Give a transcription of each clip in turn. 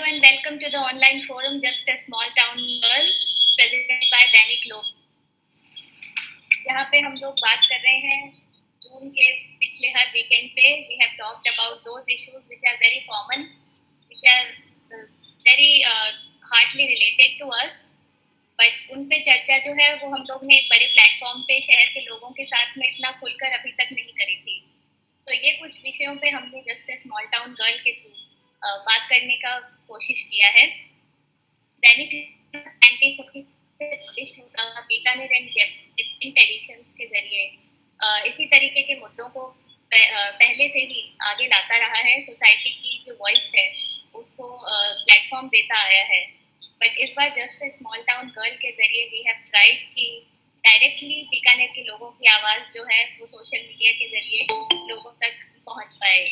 Hello and welcome to the online forum Just a Small Town Girl presented by दैनिक लोग, जहाँ पे हम लोग बात कर रहे हैं जून के पिछले हर वीकेंड पे. We have talked about those issues which are very common, which are very hardly related to us, but उन पे चर्चा जो है वो हम लोग ने एक बड़े प्लेटफॉर्म पे शहर के लोगों के साथ में इतना खुलकर अभी तक नहीं करी थी. तो ये कुछ विषयों पे हमने just a small town girl के थ्रू बात करने का कोशिश किया है. दैनिक 1950 से पब्लिश होता बीकानेर एंड डिफरेंट एडिशंस के जरिए इसी तरीके के मुद्दों को पहले से ही आगे लाता रहा है. सोसाइटी की जो वॉइस है उसको प्लेटफॉर्म देता आया है. बट इस बार just a small town girl के जरिए वी हैव ट्राइड कि डायरेक्टली बीकानेर के लोगों की आवाज़ जो है वो सोशल मीडिया के जरिए लोगों तक पहुंच पाए.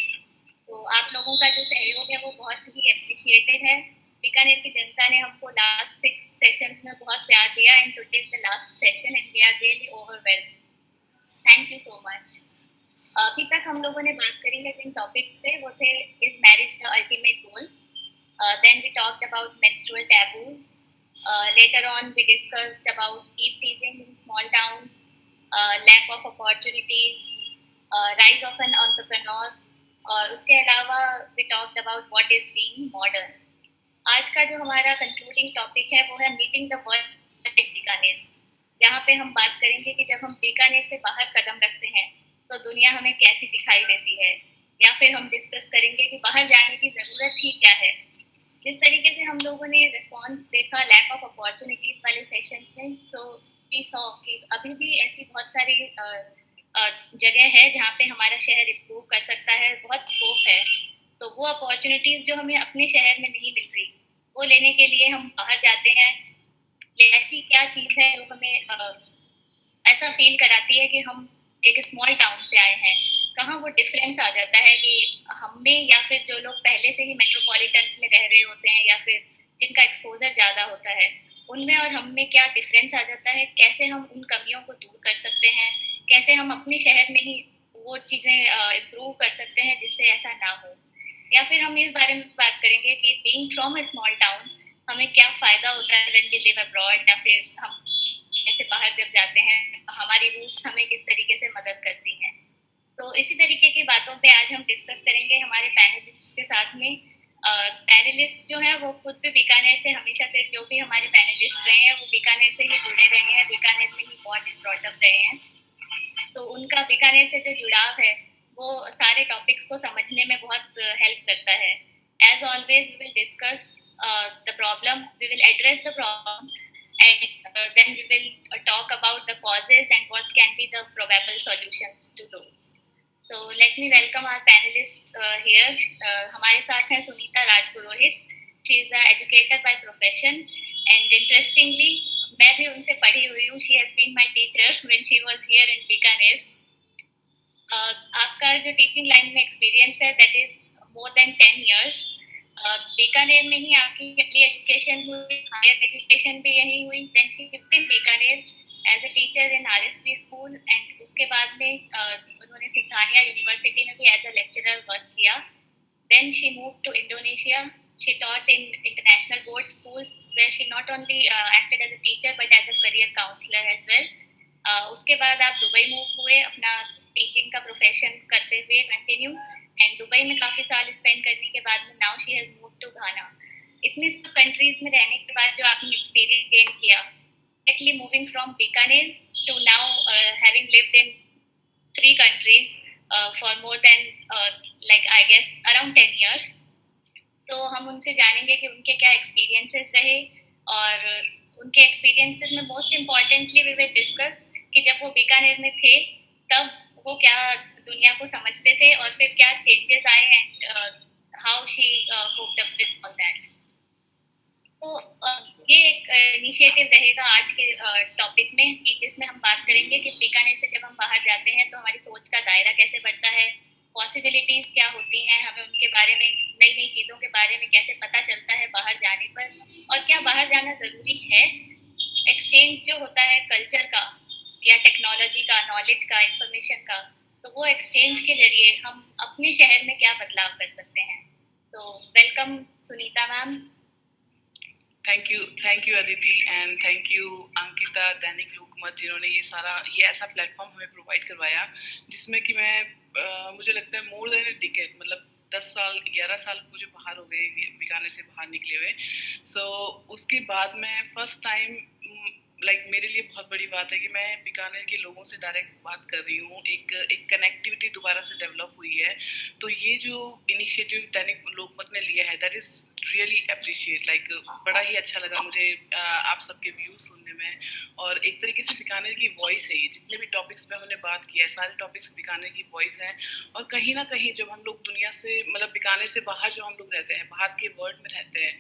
तो आप लोगों का जो सहयोग है वो बहुत ही अप्रिशिएटेड है. बीकानेर की जनता ने हमको लास्ट 6 सेशंस में बहुत प्यार दिया and today is the last session and we are really overwhelmed. Thank you so much. अभी तक हम लोगों ने बात करी है जिन टॉपिक्स पे वो थे is marriage the ultimate goal. Then we talked about menstrual taboos. Later on we discussed about eve teasing in small towns, lack of opportunities, rise of an entrepreneur. और उसके अलावा we talked about what is being modern. आज का जो हमारा concluding topic है वो है meeting the world at Bikaner, जहाँ पे हम बात करेंगे कि जब हम बीकानेर से बाहर कदम रखते हैं तो दुनिया हमें कैसी दिखाई देती है, या फिर हम डिस्कस करेंगे कि बाहर जाने की ज़रूरत ही क्या है. जिस तरीके से हम लोगों ने रिस्पॉन्स देखा लैक ऑफ अपॉर्चुनिटीज़ वाले सेशन में, तो वी सॉ कि अभी भी ऐसी बहुत सारी जगह है जहाँ पे हमारा शहर इम्प्रूव कर सकता है, बहुत स्कोप है. तो वो अपॉर्चुनिटीज़ जो हमें अपने शहर में नहीं मिल रही वो लेने के लिए हम बाहर जाते हैं. ऐसी क्या चीज़ है जो हमें ऐसा फील कराती है कि हम एक स्मॉल टाउन से आए हैं. कहाँ वो डिफरेंस आ जाता है कि हम में या फिर जो लोग पहले से ही मेट्रोपॉलिटन्स में रह रहे होते हैं या फिर जिनका एक्सपोजर ज़्यादा होता है उनमें और हम में क्या डिफरेंस आ जाता है. कैसे हम उन कमियों को दूर कर सकते हैं, कैसे हम अपने शहर में ही वो चीज़ें इम्प्रूव कर सकते हैं जिससे ऐसा ना हो. या फिर हम इस बारे में बात करेंगे कि being from a small town हमें क्या फ़ायदा होता है व्हेन वी लिव अब्रॉड, या फिर हम ऐसे बाहर जब जाते हैं हमारी रूट्स हमें किस तरीके से मदद करती हैं. तो इसी तरीके की बातों पे आज हम डिस्कस करेंगे हमारे पैनलिस्ट के साथ में. पैनलिस्ट जो है वो खुद भी बीकानेर से हमेशा से जो भी हमारे पैनलिस्ट रहे हैं वो बीकानेर से ही जुड़े रहे हैं, बीकानेर में ही बॉर्न एंड ब्रॉट अप रहे हैं. तो उनका बीकानेर से जो जुड़ाव है वो सारे टॉपिक्स को समझने में बहुत हेल्प करता है. As always we will discuss the problem, we will address the problem and then we will talk about the causes and what can be the probable solutions to those. So let me welcome our panelist here. हमारे साथ हैं सुनीता राजपुरोहित. She is an educator by profession and interestingly मैं भी उनसे पढ़ी हुई हूँ. She has been my teacher when she was here in Bikaner. आपका जो टीचिंग लाइन में एक्सपीरियंस है that is more than 10 years. Bikaner में ही आपकी अपनी एजुकेशन हुई, हायर एजुकेशन भी यहीं हुई. Then she shift in Bikaner as a teacher in RSP school and उसके बाद में उन्होंने सिंघानिया यूनिवर्सिटी में भी एज अ लेक्चरर वर्क किया. Then she move to Indonesia. She taught in international board schools where she not only acted as a teacher but as a career counsellor as well. उसके बाद आप Dubai move हुए अपना teaching का profession करते हुए continue, and Dubai में काफ़ी साल स्पेंड करने के बाद में now she has move to Ghana. इतनी सब कंट्रीज़ में रहने के बाद जो आपने एक्सपीरियंस गेन किया, actually moving from Bikaner to now having lived in 3 countries for more than like I guess around 10 years. तो हम उनसे जानेंगे कि उनके क्या एक्सपीरियंसेस रहे और उनके एक्सपीरियंसेस में most importantly we will discuss कि जब वो बीकानेर में थे तब वो क्या दुनिया को समझते थे और फिर क्या चेंजेस आए and how she coped up with all that. So ये एक इनिशिएटिव रहेगा आज के टॉपिक में कि जिसमें हम बात करेंगे कि बीकानेर से जब हम बाहर जाते हैं तो हमारी सोच का दायरा कैसे बढ़ता है, पॉसिबिलिटीज़ क्या होती हैं, हमें उनके बारे में नई नई चीज़ों के बारे में कैसे पता चलता है बाहर जाने पर, और क्या बाहर जाना ज़रूरी है. एक्सचेंज जो होता है कल्चर का या टेक्नोलॉजी का, नॉलेज का, इंफॉर्मेशन का, तो वो एक्सचेंज के जरिए हम अपने शहर में क्या बदलाव कर सकते हैं. तो welcome Sunita ma'am. Thank you Aditi and thank you Ankita, दैनिक लोकमत, जिन्होंने ये ऐसा प्लेटफॉर्म हमें प्रोवाइड करवाया जिसमें कि मुझे लगता है मोर देन अ डिकेड, मतलब 10 साल 11 साल मुझे बाहर हो गए बीकानेर से बाहर निकले हुए। सो उसके बाद मैं फर्स्ट टाइम मेरे लिए बहुत बड़ी बात है कि मैं बीकानेर के लोगों से डायरेक्ट बात कर रही हूँ, एक कनेक्टिविटी दोबारा से डेवलप हुई है। तो ये जो इनिशिएटिव दैनिक लोकमत ने लिया है, दैट इज़ रियली अप्रिशिएट, बड़ा ही अच्छा लगा मुझे आप सबके व्यूज सुनने में। और एक तरीके से बीकानेर की वॉइस है ये, जितने भी टॉपिक्स पे हमने बात किया है सारे टॉपिक्स बीकानेर की वॉइस हैं। और कहीं ना कहीं जब हम लोग दुनिया से, मतलब बीकानेर से बाहर जो हम लोग रहते हैं, बाहर के वर्ल्ड में रहते हैं,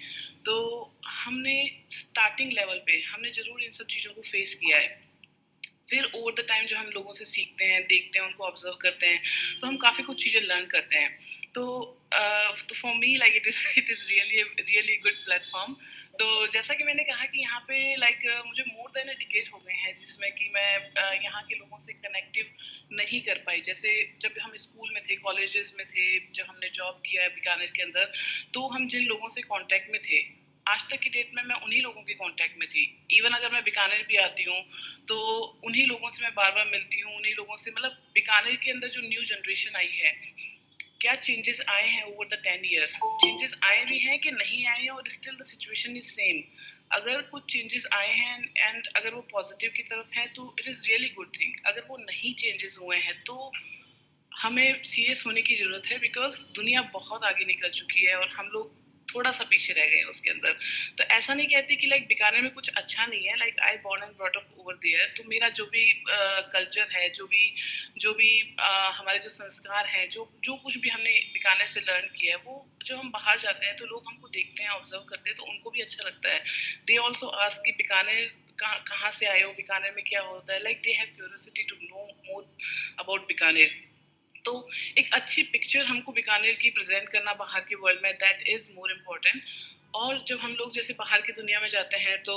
तो हमने स्टार्टिंग लेवल पे हमने ज़रूर इन सब चीज़ों को फेस किया है। फिर ओवर द टाइम जो हम लोगों से सीखते हैं, देखते हैं, उनको ऑब्जर्व करते हैं, तो हम काफ़ी कुछ चीज़ें लर्न करते हैं। तो for me it is really good platform. तो जैसा कि मैंने कहा कि यहाँ पे मुझे मोर देन अ डिकेड हो गए हैं जिसमें कि मैं यहाँ के लोगों से कनेक्टिव नहीं कर पाई। जैसे जब हम स्कूल में थे, कॉलेजेस में थे, जब हमने जॉब किया है बीकानेर के अंदर, तो हम जिन लोगों से कांटेक्ट में थे, आज तक की डेट में मैं उन्हीं लोगों के कांटेक्ट में थी। इवन अगर मैं बीकानेर भी आती हूँ तो उन्हीं लोगों से मैं बार बार मिलती हूँ, उन्हीं लोगों से, मतलब बीकानेर के अंदर जो न्यू जनरेशन आई है, क्या चेंजेस आए हैं ओवर द 10 ईयर्स, चेंजेस आए भी हैं कि नहीं आए हैं, और still the situation is same. अगर कुछ चेंजेस आए हैं एंड अगर वो पॉजिटिव की तरफ है तो it is really good thing. अगर वो नहीं चेंजेस हुए हैं तो हमें सीरियस होने की ज़रूरत है, बिकॉज दुनिया बहुत आगे निकल चुकी है और हम लोग थोड़ा सा पीछे रह गए उसके अंदर। तो ऐसा नहीं कहती कि बीकानेर में कुछ अच्छा नहीं है, I born and brought up over there. तो मेरा जो भी कल्चर है, जो भी हमारे जो संस्कार हैं, जो जो कुछ भी हमने बीकानेर से लर्न किया है, वो जब हम बाहर जाते हैं तो लोग हमको देखते हैं, ऑब्जर्व करते हैं, तो उनको भी अच्छा लगता है। दे ऑल्सो आस्क कि बीकानेर कहाँ से आए हो, बीकानेर में क्या होता है, they have curiosity to know more about Bikaner. तो एक अच्छी पिक्चर हमको बीकानेर की प्रेजेंट करना बाहर के वर्ल्ड में, दैट इज़ मोर इम्पोर्टेंट। और जब हम लोग जैसे बाहर की दुनिया में जाते हैं तो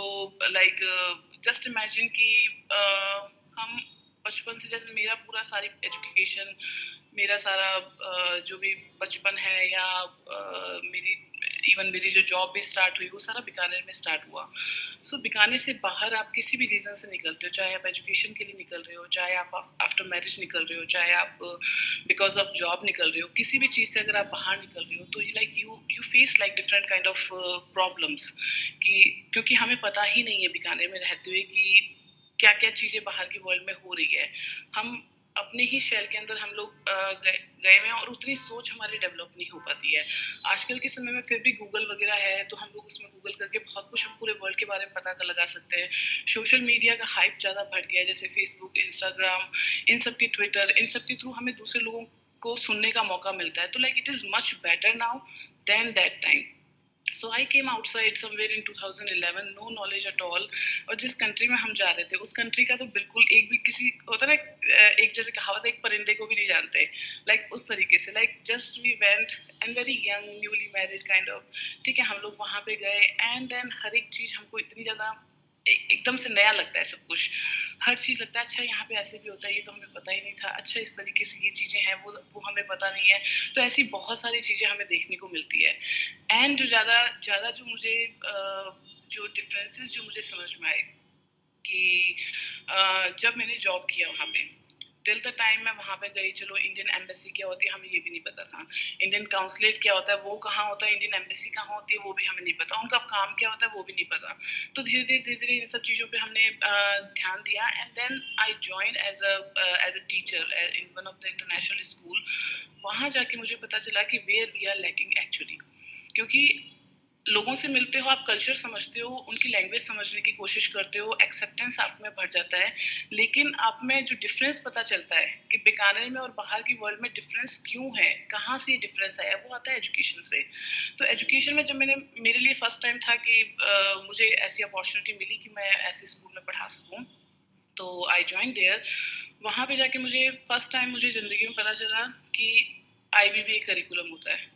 जस्ट इमेजिन कि हम बचपन से, जैसे मेरा पूरा सारी एजुकेशन, मेरा सारा जो भी बचपन है, या मेरी जो जॉब भी स्टार्ट हुई, वो सारा बीकानेर में स्टार्ट हुआ। सो बीकानेर से बाहर आप किसी भी रीज़न से निकलते हो, चाहे आप एजुकेशन के लिए निकल रहे हो, चाहे आप आफ्टर मैरिज निकल रहे हो, चाहे आप बिकॉज ऑफ जॉब निकल रहे हो, किसी भी चीज़ से अगर आप बाहर निकल रहे हो, तो you face different kind of problems, कि क्योंकि हमें पता ही नहीं है बीकानेर में रहते हुए कि क्या क्या चीज़ें बाहर की वर्ल्ड में हो रही है। हम अपने ही शहर के अंदर हम लोग गए हुए हैं, और उतनी सोच हमारी डेवलप नहीं हो पाती है। आजकल के समय में फिर भी गूगल वगैरह है, तो हम लोग उसमें गूगल करके बहुत कुछ हम पूरे वर्ल्ड के बारे में पता लगा सकते हैं। सोशल मीडिया का हाइप ज़्यादा बढ़ गया है, जैसे फेसबुक, इंस्टाग्राम, इन सब की ट्विटर, इन सब के थ्रू हमें दूसरे लोगों को सुनने का मौका मिलता है। तो it is much better now then that time. So I came outside somewhere in 2011, no knowledge at all. और जिस कंट्री में हम जा रहे थे, उस कंट्री का तो बिल्कुल एक भी, किसी होता ना एक जैसे कहावत है, एक परिंदे को भी नहीं जानते, उस तरीके से just we went and very young, newly married kind of. ठीक है, हम लोग वहाँ पे गए एंड देन हर एक चीज़ हमको इतनी ज़्यादा एकदम से नया लगता है सब कुछ। हर चीज़ लगता है अच्छा यहाँ पे ऐसे भी होता है, ये तो हमें पता ही नहीं था, अच्छा इस तरीके से ये चीज़ें हैं, वो हमें पता नहीं है। तो ऐसी बहुत सारी चीज़ें हमें देखने को मिलती है। एंड जो ज़्यादा जो मुझे जो डिफरेंसेस जो मुझे समझ में आए कि जब मैंने जॉब किया वहाँ पे, टिल द टाइम मैं वहाँ पे गई, चलो इंडियन एम्बेसी क्या होती है हमें ये भी नहीं पता था, इंडियन काउंसलेट क्या होता है वो कहाँ होता है, इंडियन एम्बेसी कहाँ होती है वो भी हमें नहीं पता, उनका काम क्या होता है वो भी नहीं पता। तो धीरे धीरे इन सब चीज़ों पे हमने ध्यान दिया, and then I join as a teacher in one of the international school. वहाँ जाके मुझे पता चला कि where we are lacking actually, क्योंकि लोगों से मिलते हो, आप कल्चर समझते हो, उनकी लैंग्वेज समझने की कोशिश करते हो, एक्सेप्टेंस आप में बढ़ जाता है, लेकिन आप में जो डिफरेंस पता चलता है कि बीकानेर में और बाहर की वर्ल्ड में डिफरेंस क्यों है, कहाँ से ये डिफरेंस आया, वो आता है एजुकेशन से। तो एजुकेशन में जब मेरे लिए फर्स्ट टाइम था कि मुझे ऐसी अपॉर्चुनिटी मिली कि मैं ऐसे स्कूल में पढ़ा सकूँ, तो आई जॉइन देयर। वहाँ पे जाके मुझे फर्स्ट टाइम मुझे ज़िंदगी में पता चला कि IBBA करिकुलम होता है,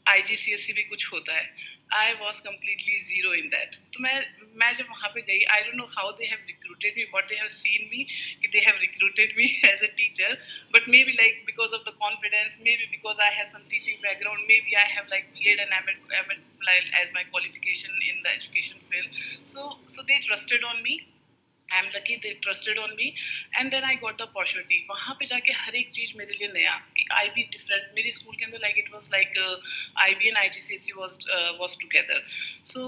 IGCSE भी कुछ होता है। I was completely zero in that. तो मैं जब वहाँ पे गई, I don't know how they have recruited me, what they have seen me कि they have recruited me as a teacher, but may be like because of the confidence, may be because I have some teaching background, may B I have like BEd and M.Ed as my qualification in the education field. So they trusted on me. I am lucky they trusted on me, and then I got the opportunity. वहाँ पे जाके हर एक चीज़ मेरे लिए नया, I be different, मेरी स्कूल के अंदर like it was like IB and IGCSE was together. So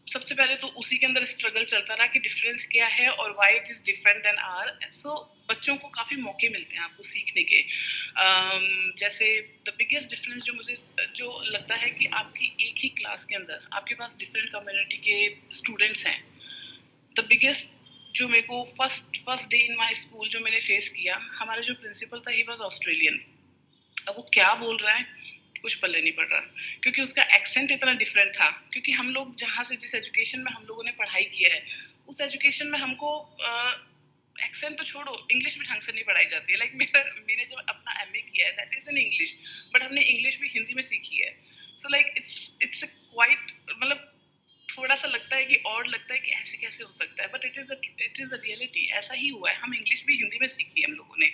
सबसे पहले तो उसी के अंदर स्ट्रगल चलता रहा कि डिफरेंस क्या है और why it is different than R. So बच्चों को काफ़ी मौके मिलते हैं आपको सीखने के। जैसे द बिगेस्ट डिफरेंस जो मुझे जो लगता है कि आपकी एक ही क्लास के अंदर आपके पास डिफरेंट कम्युनिटी के स्टूडेंट्स हैं। द बिगेस्ट जो मेरे को first day in my school जो मैंने फेस किया, हमारा जो प्रिंसिपल था ही वॉज ऑस्ट्रेलियन। अब वो क्या बोल रहा है कुछ पल्ले नहीं पड़ रहा, क्योंकि उसका एक्सेंट इतना डिफरेंट था। क्योंकि हम लोग जहाँ से जिस एजुकेशन में हम लोगों ने पढ़ाई किया है, उस एजुकेशन में हमको एक्सेंट तो छोड़ो, इंग्लिश भी ढंग से नहीं पढ़ाई जाती है। लाइक मैंने जब अपना MA किया है that is in English, but हमने इंग्लिश भी हिंदी में सीखी है। सो लाइक इट्स क्वाइट, मतलब थोड़ा सा लगता है कि और लगता है कि ऐसे कैसे हो सकता है, but it is the reality. ऐसा ही हुआ है, हम इंग्लिश भी हिंदी में सीखी है हम लोगों ने।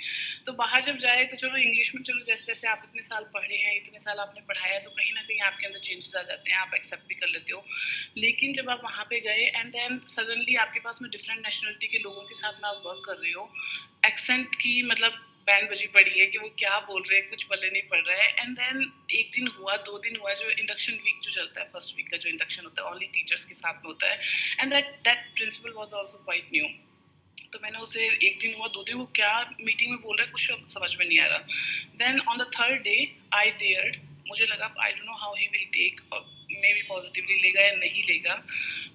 तो बाहर जब जाए तो चलो इंग्लिश में, चलो जैसे जैसे आप इतने साल पढ़े हैं, इतने साल आपने पढ़ाया, तो कहीं ना कहीं आपके अंदर चेंजेस आ जाते हैं, आप एक्सेप्ट भी कर लेते हो। लेकिन जब आप वहाँ पे गए एंड देन सडनली आपके पास में डिफरेंट नेशनलिटी के लोगों के साथ में आप वर्क कर रहे हो, एक्सेंट की मतलब बैंड बजी पड़ी है कि वो क्या बोल रहे हैं, कुछ पल्ले नहीं पड़ रहा है। एंड देन एक दिन हुआ, 2 दिन हुआ, जो इंडक्शन वीक जो चलता है, फर्स्ट वीक का जो इंडक्शन होता है ओनली टीचर्स के साथ में होता है, and that principal was also quite new. तो मैंने उसे, एक दिन हुआ, 2 दिन, वो क्या मीटिंग में बोल रहा है कुछ समझ में नहीं आ रहा। Then on the third day I dared, मुझे लगा I don't know how he will take, और मे बी पॉजिटिवली लेगा या नहीं लेगा।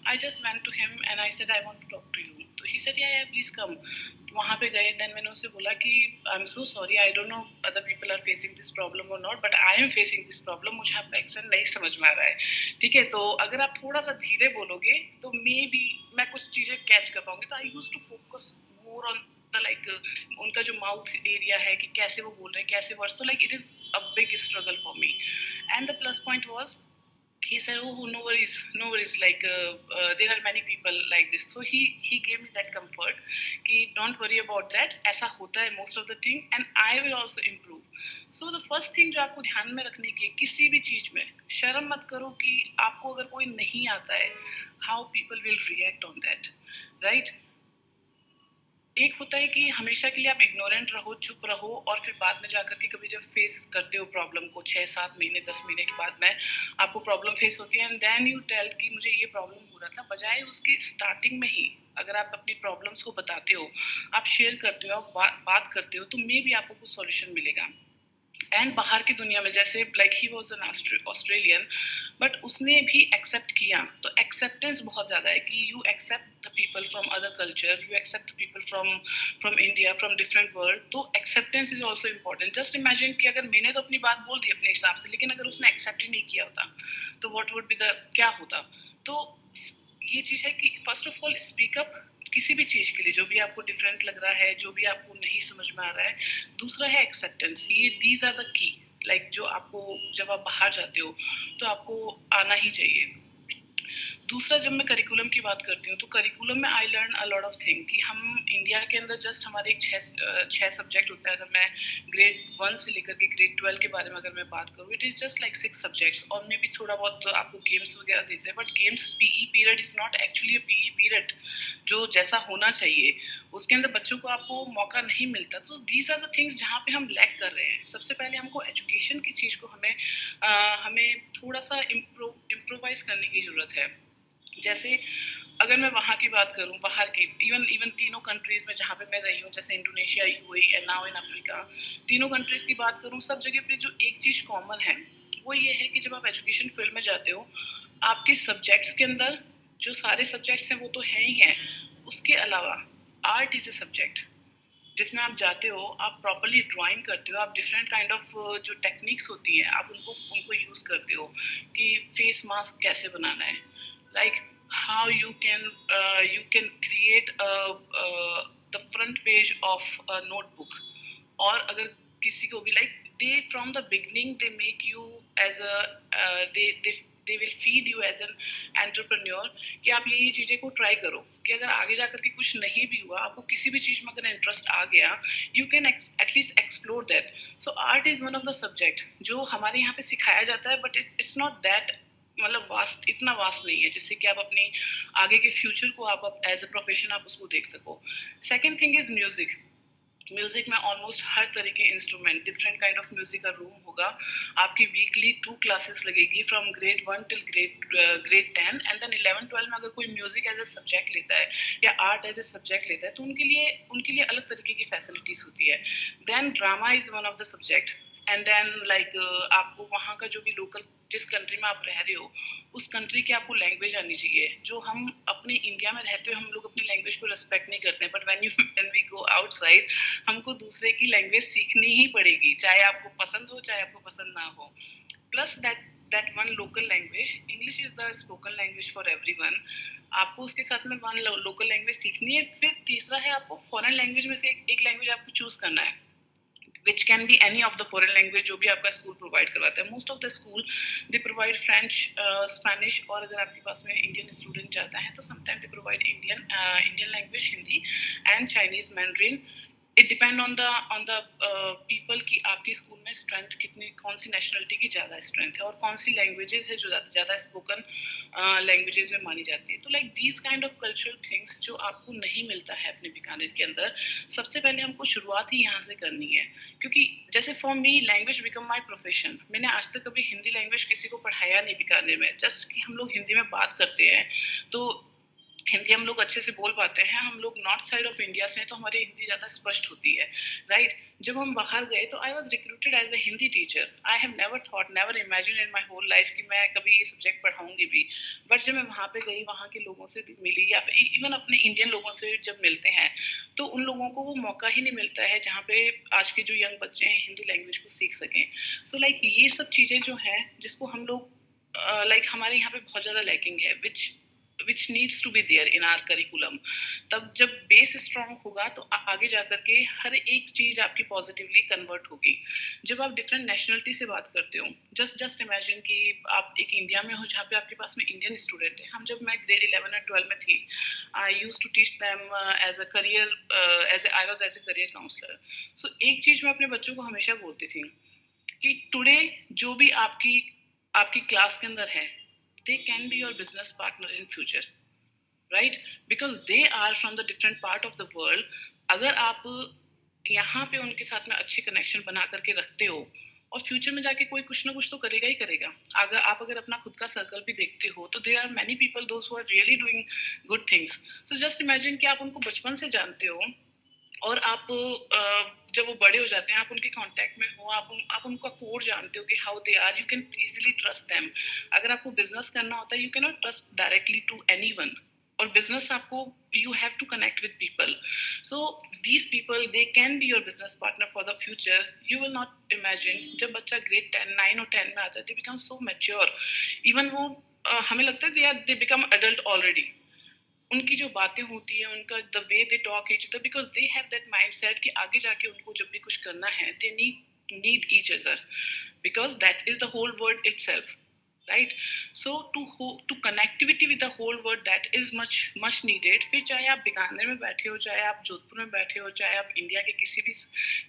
I just went to him and I said I want to talk to you. तो he said या please come. तो वहाँ पे गए, देन मैंने उससे बोला कि I am so sorry, I don't know other people are facing this problem और not, but I am facing this problem, मुझे आपका एक्सेंट नहीं समझ में आ रहा है। ठीक है, तो अगर आप थोड़ा सा धीरे बोलोगे तो मे बी मैं कुछ चीज़ें कैच कर पाऊंगी। तो I use to focus more on the like उनका जो माउथ एरिया है कि कैसे वो बोल रहे हैं, कैसे वर्ड्स। तो like it is a big struggle for me, and the plus point was he said, oh, no worries, no worries, like there are many people like this. So he gave me that comfort कि don't worry about that, ऐसा होता है most of the thing, and I will also improve. So the first thing जो आपको ध्यान में रखने की, किसी भी चीज़ में शर्म मत करो कि आपको अगर कोई नहीं आता है, how people will react on that, right? एक होता है कि हमेशा के लिए आप इग्नोरेंट रहो, चुप रहो, और फिर बाद में जाकर के कभी जब फेस करते हो प्रॉब्लम को, 6-7 महीने 10 महीने के बाद में आपको प्रॉब्लम फेस होती है, एंड देन यू टेल कि मुझे ये प्रॉब्लम हो रहा था, बजाय उसकी स्टार्टिंग में ही अगर आप अपनी प्रॉब्लम्स को बताते हो, आप शेयर करते हो, आप बात करते हो, तो मे बी आपको कुछ सॉल्यूशन मिलेगा। एंड बाहर की दुनिया में जैसे like he was an Australian, but उसने भी एक्सेप्ट किया। तो एक्सेप्टेंस बहुत ज़्यादा है कि you accept the people from other culture, you accept the people from India, from different world. तो acceptance is also important. Just imagine कि अगर मैंने तो अपनी बात बोल दी अपने हिसाब से, लेकिन अगर उसने एक्सेप्ट ही नहीं किया होता तो वॉट वुड बी द, क्या होता। तो ये चीज़ है कि first of all speak up किसी भी चीज़ के लिए, जो भी आपको डिफरेंट लग रहा है, जो भी आपको नहीं समझ में आ रहा है। दूसरा है एक्सेप्टेंस, ये these are the key, like जो आपको जब आप बाहर जाते हो तो आपको आना ही चाहिए। दूसरा, जब मैं करिकुलम की बात करती हूँ, तो करिकुलम में I learn a lot of thing कि हम इंडिया के अंदर जस्ट हमारे एक छः सब्जेक्ट होता है। अगर मैं ग्रेड 1 से लेकर के ग्रेड 12 के बारे में अगर मैं बात करूँ, it is just like 6 subjects, और मे भी थोड़ा बहुत आपको गेम्स वगैरह देते हैं, but games PE period is not actually a PE period जो जैसा होना चाहिए। उसके अंदर बच्चों को आपको मौका नहीं मिलता। तो दीज आर द थिंग्स जहाँ पे हम लैक कर रहे हैं। सबसे पहले हमको एजुकेशन की चीज़ को हमें थोड़ा सा इम्प्रोवाइज़ करने की ज़रूरत है। जैसे अगर मैं वहाँ की बात करूँ, बाहर की, इवन तीनों कंट्रीज़ में जहाँ पे मैं रही हूँ, जैसे Indonesia, UAE and now in Africa, तीनों कंट्रीज़ की बात करूँ, सब जगह पे जो एक चीज़ कॉमन है वो ये है कि जब आप एजुकेशन फील्ड में जाते हो, आपके सब्जेक्ट्स के अंदर जो सारे सब्जेक्ट्स हैं वो तो हैं ही हैं, उसके अलावा आर्ट इज़ ए सब्जेक्ट जिसमें आप जाते हो, आप प्रॉपरली ड्राइंग करते हो, आप डिफरेंट काइंड ऑफ जो टेक्निक्स होती हैं आप उनको यूज़ करते हो कि फेस मास्क कैसे बनाना है, like how you can create the front page of a notebook। और अगर किसी को भी like they from the beginning they make you as a they they will feed you as an entrepreneur कि आप ये चीज़ें को ट्राई करो, कि अगर आगे जा करके कुछ नहीं भी हुआ, आपको किसी भी चीज़ में अगर इंटरेस्ट आ गया, you can at least explore that. So art is one of the subject जो हमारे यहाँ पे सिखाया जाता है, बट इट्स नॉट दैट मतलब वास्ट, इतना वास्ट नहीं है जिससे कि आप अपनी आगे के फ्यूचर को आप एज अ प्रोफेशन आप उसको देख सको. Second thing is music. Music में ऑलमोस्ट हर तरह के instrument, different kind of music का रूम होगा. आपकी वीकली 2 क्लासेस लगेगी from grade 1 till grade 10. And then 11-12 में अगर कोई म्यूजिक एज ए सब्जेक्ट लेता है या आर्ट एज ए सब्जेक्ट लेता है तो उनके लिए अलग तरीके की फैसिलिटीज होती है. Then drama is one of the subject. And then like आपको वहाँ का जो भी लोकल, जिस कंट्री में आप रह रहे हो उस कंट्री की आपको लैंग्वेज आनी चाहिए. जो हम अपने इंडिया में रहते हुए हम लोग अपनी लैंग्वेज को रिस्पेक्ट नहीं करते हैं, but when we go outside हमको दूसरे की लैंग्वेज सीखनी ही पड़ेगी, चाहे आपको पसंद हो चाहे आपको पसंद ना हो. Plus that one local language, English is the spoken language for everyone. आपको उसके साथ में वन लोकल लैंग्वेज सीखनी है. फिर तीसरा है आपको फॉरेन लैंग्वेज में से एक लैंग्वेज आपको चूज करना है, which can be any of the foreign language जो भी आपका स्कूल प्रोवाइड करवाता है. Most of the school they provide French, Spanish, और अगर आपके पास में इंडियन स्टूडेंट जाता है तो sometime they provide Indian language, Hindi and Chinese mandarin. It depend on the people कि आपके स्कूल में स्ट्रेंथ कितनी, कौन सी नेशनलिटी की ज़्यादा स्ट्रेंथ है और कौन सी लैंग्वेजेस है जो ज़्यादा स्पोकन लैंग्वेजेस में मानी जाती है. तो like these kind of cultural things जो आपको नहीं मिलता है अपने बीकानेर के अंदर, सबसे पहले हमको शुरुआत ही यहाँ से करनी है. क्योंकि जैसे for me language become my profession. मैंने आज तक कभी हिंदी लैंग्वेज किसी को पढ़ाया नहीं बीकानेर में, जस्ट कि हम लोग हिंदी में बात करते हैं तो हिंदी हम लोग अच्छे से बोल पाते हैं. हम लोग नॉर्थ साइड ऑफ इंडिया से हैं तो हमारी हिंदी ज़्यादा स्पष्ट होती है, राइट. जब हम बाहर गए तो I was recruited as a Hindi teacher. I have never imagine in my whole life कि मैं कभी ये सब्जेक्ट पढ़ाऊंगी भी. बट जब मैं वहाँ पे गई, वहाँ के लोगों से मिली या इवन अपने इंडियन लोगों से जब मिलते हैं तो उन लोगों को वो मौका ही नहीं मिलता है जहाँ पे आज के जो यंग बच्चे हैं हिंदी लैंग्वेज को सीख सकें. सो लाइक ये सब चीज़ें जो हैं जिसको हम लोग लाइक हमारे यहाँ पे बहुत ज़्यादा लैकिंग है, which needs to be there in our curriculum. तब जब बेस स्ट्रांग होगा तो आगे जा करके हर एक चीज़ आपकी पॉजिटिवली कन्वर्ट होगी. जब आप डिफरेंट नेशनलिटी से बात करते हो, जस्ट इमेजिन कि आप एक इंडिया में हो जहाँ पे आपके पास में इंडियन स्टूडेंट है. जब मैं ग्रेड 11 और 12 में थी, I use to teach them as a career, I was as a career counsellor. So एक चीज़ मैं अपने बच्चों को हमेशा बोलती थी कि टुडे जो भी आपकी क्लास के अंदर है, they can be your business partner in future, right? Because they are from the different part of the world. अगर आप यहाँ पे उनके साथ में अच्छे कनेक्शन बना करके रखते हो और फ्यूचर में जाके कोई कुछ ना कुछ तो करेगा ही करेगा. अगर अपना खुद का सर्कल भी देखते हो तो there are many people those who are really doing good things. So just imagine कि आप उनको बचपन से जानते हो और आप जब वो बड़े हो जाते हैं आप उनके कांटेक्ट में हो, आप उनका कोर जानते हो कि how they are, you can easily trust them. अगर आपको बिजनेस करना होता है you can not trust directly to anyone, और बिजनेस आपको you have to connect with people. So these people they can be your business partner for the future. You will not imagine जब बच्चा grade 10, 9 और 10 में आता है they become so mature. Even वो हमें लगता है दे बिकम एडल्ट ऑलरेडी. उनकी जो बातें होती हैं, उनका the way they talk each other, because they have that mindset कि आगे जाके उनको जब भी कुछ करना है they need each other, because that is the whole world itself, right? So to connectivity with the whole world, that is much needed. फिर चाहे आप बीकानेर में बैठे हो, चाहे आप जोधपुर में बैठे हो, चाहे आप इंडिया के किसी भी